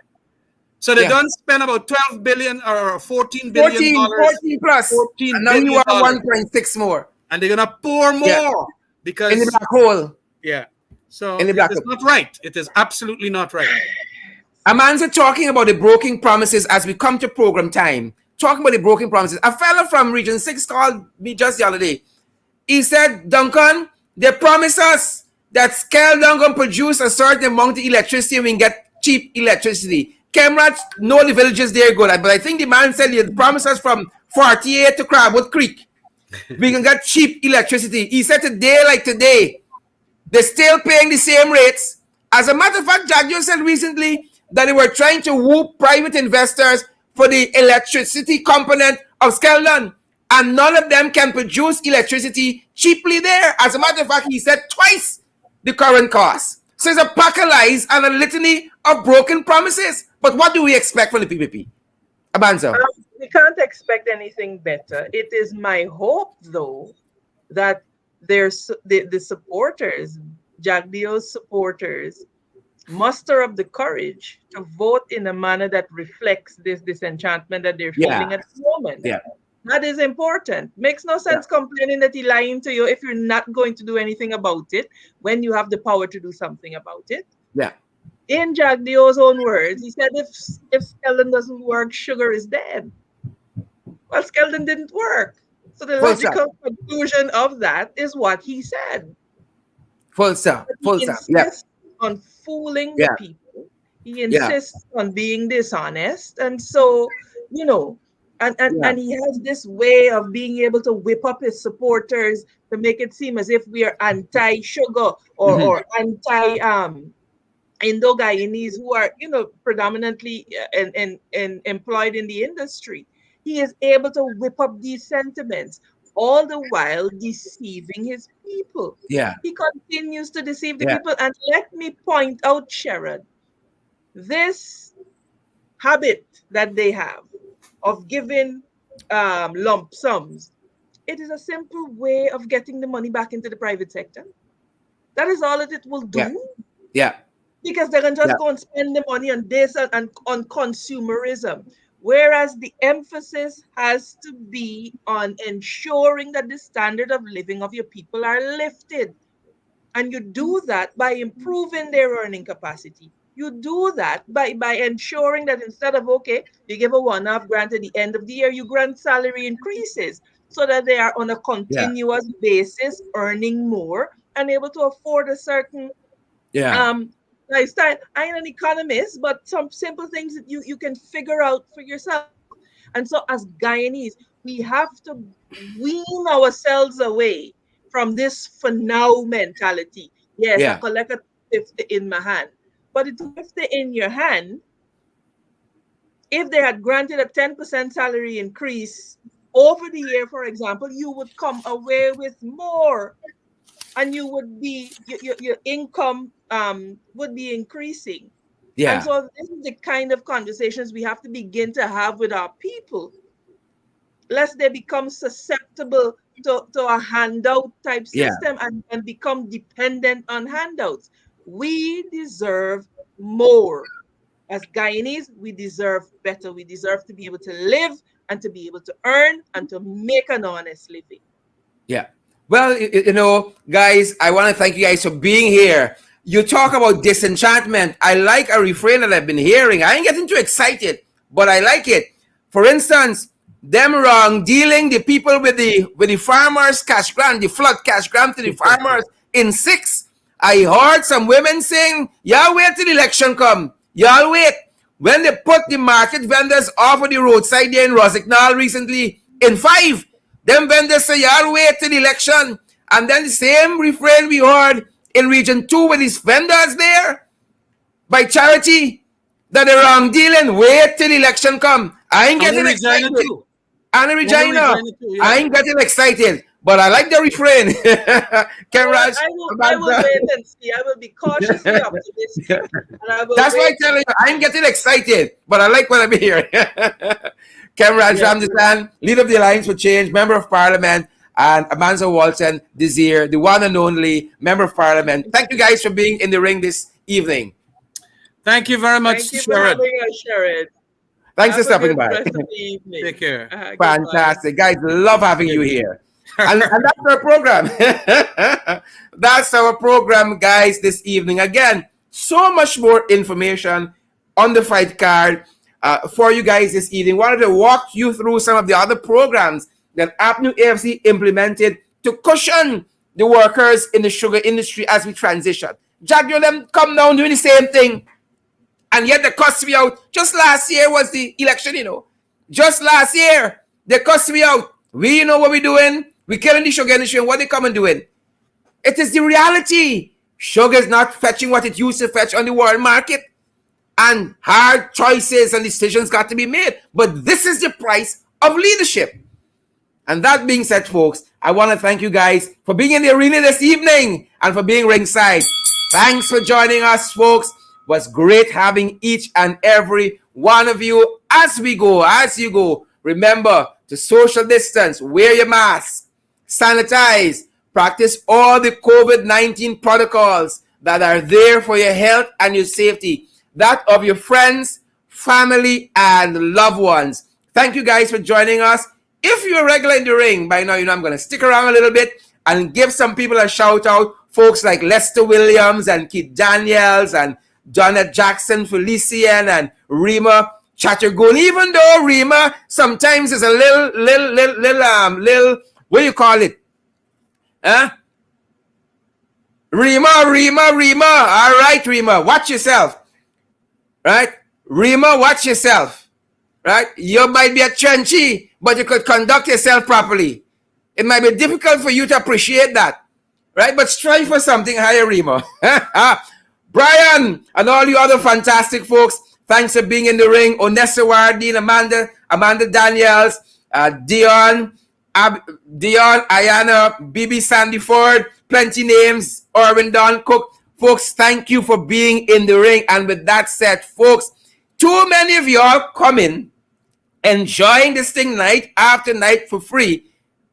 So they Yeah. don't spend about 12 billion or 14 billion 14 plus. 14 and now you billion are dollars. 1.6 more. And they're gonna pour more Yeah. because In the black hole. yeah. So In the it black is hole. not right. It is absolutely not right. Amanza talking about the broken promises as we come to program time. Talking about the broken promises. A fellow from Region 6 called me just the other day. He said, Duncan, they promise us that Skeldon going to produce a certain amount of electricity and we can get cheap electricity. Khemraj know the villages there good, but I think the man said he promised us from 48 to Crabwood Creek. We can get cheap electricity. He said today, like today, they're still paying the same rates. As a matter of fact, Jagyo said recently that they were trying to woo private investors for the electricity component of Skeldon. And none of them can produce electricity cheaply there. As a matter of fact, he said twice the current cost. So it's a pack of lies and a litany of broken promises. But what do we expect from the PPP? Amanza. We can't expect anything better. It is my hope, though, that the supporters, Jagdio's supporters, muster up the courage to vote in a manner that reflects this disenchantment that they're feeling at the moment. Yeah. That is important. Makes no sense complaining that he's lying to you if you're not going to do anything about it when you have the power to do something about it. Yeah. In Jagdio's own words, he said if Skeldon doesn't work, sugar is dead. Well, Skeldon didn't work. So the logical conclusion of that is what he said. Full stop. Full He stop. Yeah. insists on fooling the people. He insists on being dishonest. And so, and he has this way of being able to whip up his supporters to make it seem as if we are anti-sugar or Indo-Guyanese who are, predominantly employed in the industry. He is able to whip up these sentiments, all the while deceiving his people. Yeah. He continues to deceive the people. And let me point out, Sherrod, this habit that they have of giving lump sums, it is a simple way of getting the money back into the private sector. That is all that it will do. Yeah. Because they can just go and spend the money on this and on consumerism. Whereas the emphasis has to be on ensuring that the standard of living of your people are lifted. And you do that by improving their earning capacity. You do that by ensuring that instead of, you give a one-off grant at the end of the year, you grant salary increases so that they are on a continuous basis earning more and able to afford a certain Yeah. lifestyle. I am an economist, but some simple things that you can figure out for yourself. And so, as Guyanese, we have to wean ourselves away from this for now mentality. Yes, I Yeah. collect a 50 in my hand, but the 50 in your hand, if they had granted a 10% salary increase over the year, for example, you would come away with more, and you would be your income would be increasing. And Yeah. so this is the kind of conversations we have to begin to have with our people, lest they become susceptible to a handout type Yeah. system and become dependent on handouts. We deserve more. As Guyanese, we deserve better. We deserve to be able to live and to be able to earn and to make an honest living. Yeah. Well, guys, I want to thank you guys for being here. You talk about disenchantment. I like a refrain that I've been hearing. I ain't getting too excited, but I like it. For instance, them wrong dealing the people with the farmers cash grant, the flood cash grant to the farmers in 6. I heard some women saying, y'all wait till the election come. Y'all wait. When they put the market vendors off of the roadside there in Rosignol recently in 5, them vendors say, y'all wait till the election. And then the same refrain we heard in Region 2 with these vendors there by charity that the wrong dealing, wait till the election come. I ain't Only getting Regina excited. too. Anna Only Regina, Regina too, I yeah. ain't getting excited, but I like the refrain. Well, Khemraj, I will Amanza. wait and see. I will be cautiously optimistic, and I will That's why wait I'm and telling you, I ain't see. getting excited, but I like what I'm hearing. Khemraj Yes, Ramjattan, leader of the Alliance for Change, Member of Parliament, and Amanza Walton-Desir, the one and only Member of Parliament. Thank you guys for being in the ring this evening. Thank you very much, thank you for Sharon. having us, Sharon. Thanks for Have a stopping good by. rest of the evening. Take care. Goodbye. Fantastic. Guys, love having you here. And that's our program. That's our program, guys, this evening. Again, so much more information on the fight card for you guys this evening. Wanted to walk you through some of the other programs that APNU AFC implemented to cushion the workers in the sugar industry as we transition. Jack, you them come down doing the same thing, and yet they cussed me out. Just last year was the election. Just last year, they cussed me out. We know what we're doing. We're killing the sugar industry, and what they come and doing. It is the reality. Sugar is not fetching what it used to fetch on the world market. And hard choices and decisions got to be made. But this is the price of leadership. And that being said, folks, I want to thank you guys for being in the arena this evening and for being ringside. Thanks for joining us, folks. It was great having each and every one of you as we go, as you go. Remember to social distance, wear your mask, sanitize, practice all the COVID-19 protocols that are there for your health and your safety, that of your friends, family, and loved ones. Thank you guys for joining us. If you're a regular in the ring, by now, I'm going to stick around a little bit and give some people a shout out. Folks like Lester Williams and Keith Daniels and Janet Jackson, Felician and Rima Chattergoon. Even though Rima sometimes is a little, what do you call it? Huh? Rima. All right, Rima, watch yourself. Right? Rima, watch yourself. Right? You might be a trenchy, but you could conduct yourself properly. It might be difficult for you to appreciate that. Right? But strive for something higher, Rima. Brian and all you other fantastic folks, thanks for being in the ring. Onessa Wardine, Amanda Daniels, Dion, Ayana, Bibi Sandy Ford, plenty names, Orwin Don Cook. Folks, thank you for being in the ring. And with that said, folks, too many of y'all coming, enjoying this thing night after night for free,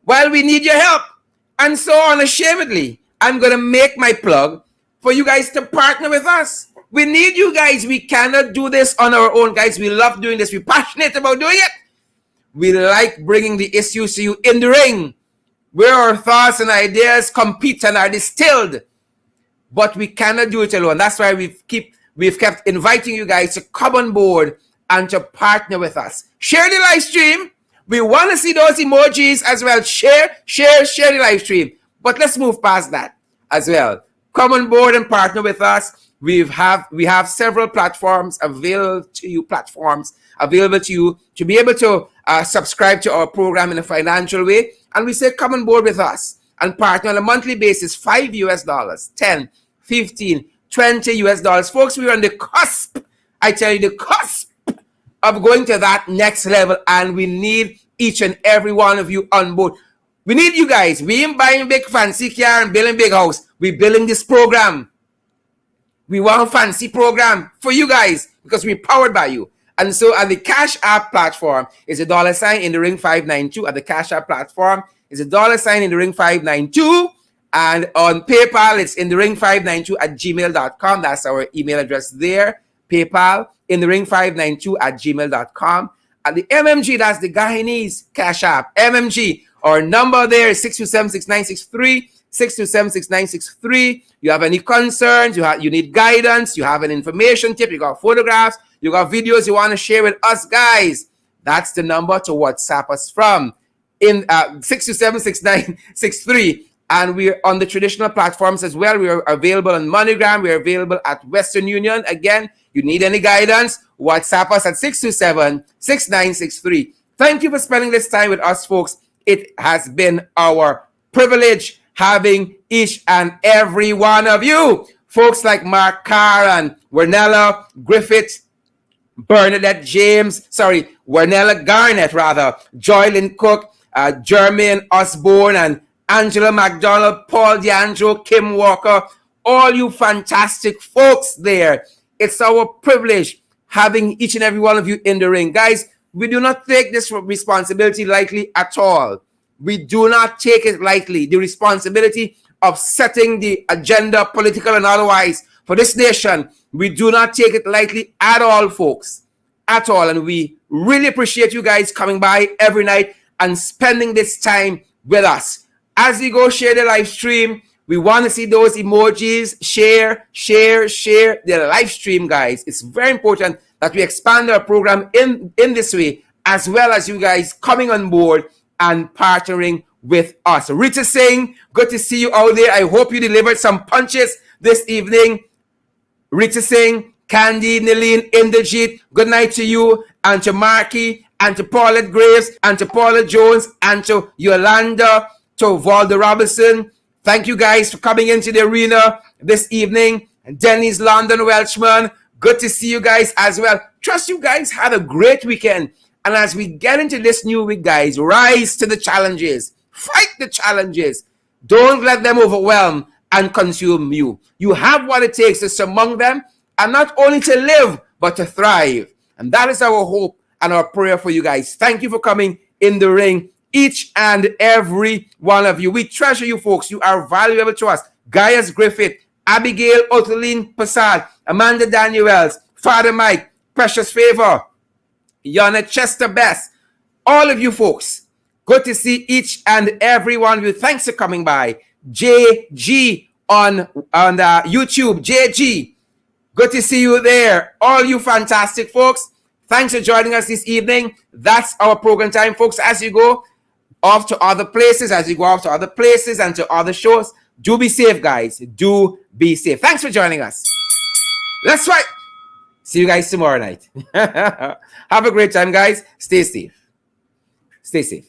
while we need your help. And so unashamedly, I'm going to make my plug for you guys to partner with us. We need you guys. We cannot do this on our own, guys. We love doing this. We're passionate about doing it. We like bringing the issues to you in the ring, where our thoughts and ideas compete and are distilled. But we cannot do it alone. That's why we've kept inviting you guys to come on board and to partner with us. Share the live stream. We want to see those emojis as well. Share the live stream. But let's move past that. as well. Come on board and partner with us. We have several platforms available to you to be able to subscribe to our program in a financial way. And we say, come on board with us and partner on a monthly basis, $5, 10, 15, 20 US dollars. Folks, we're on the cusp. I tell you, the cusp of going to that next level, and we need each and every one of you on board. We need you guys. We ain't buying big fancy car and building big house. We're building this program. We want a fancy program for you guys because we're powered by you. And so at the Cash App platform is a $ in the ring 592. At the Cash App platform is a $ in the ring 592. And on PayPal, it's in the ring 592 at gmail.com. That's our email address there. PayPal in the ring 592 at gmail.com. At the MMG, that's the Guyanese Cash App. MMG, our number there is 627-6963. 627-6963. You have any concerns, you need guidance, you have an information tip, you got photographs, you got videos you want to share with us guys, that's the number to WhatsApp us from, in 627-6963. And we're on the traditional platforms as well. We are available on MoneyGram. We are available at Western Union. Again, you need any guidance, WhatsApp us at 627-6963. Thank you for spending this time with us, folks. It has been our privilege having each and every one of you. Folks like Mark Carr and Wernella Griffith, Bernadette Wernella Garnett, Joylyn Cook, Jermaine Osborne, and Angela McDonald, Paul DeAndro, Kim Walker, all you fantastic folks there. It's our privilege having each and every one of you in the ring. Guys, we do not take this responsibility lightly at all. We do not take it lightly, the responsibility of setting the agenda, political and otherwise, for this nation. We do not take it lightly at all, folks, at all. And we really appreciate you guys coming by every night and spending this time with us. As we go share the live stream, we want to see those emojis. Share the live stream, guys. It's very important that we expand our program in this way, as well as you guys coming on board and partnering with us. Rita Singh, good to see you out there. I hope you delivered some punches this evening. Rita Singh, Candy, Nilene, Inderjeet, good night to you, and to Marky, and to Paulette Graves, and to Paula Jones, and to Yolanda, to Valda Robinson. Thank you guys for coming into the arena this evening. And Denny's London Welchman, good to see you guys as well. Trust you guys had a great weekend. And as we get into this new week, guys, rise to the challenges. Fight the challenges. Don't let them overwhelm and consume you. You have what it takes to surmount them, and not only to live, but to thrive. And that is our hope and our prayer for you guys. Thank you for coming in the ring, each and every one of you. We treasure you, folks. You are valuable to us. Gaius Griffith, Abigail Oteline Passad, Amanda Daniels, Father Mike, Precious Favor, Yana Chester Best, all of you folks. Good to see each and every one of you. Thanks for coming by. JG on YouTube. JG, good to see you there. All you fantastic folks. Thanks for joining us this evening. That's our program time, folks. As you go off to other places, and to other shows, do be safe, guys. Do be safe. Thanks for joining us. Let's fight. See you guys tomorrow night. Have a great time, guys. Stay safe. Stay safe.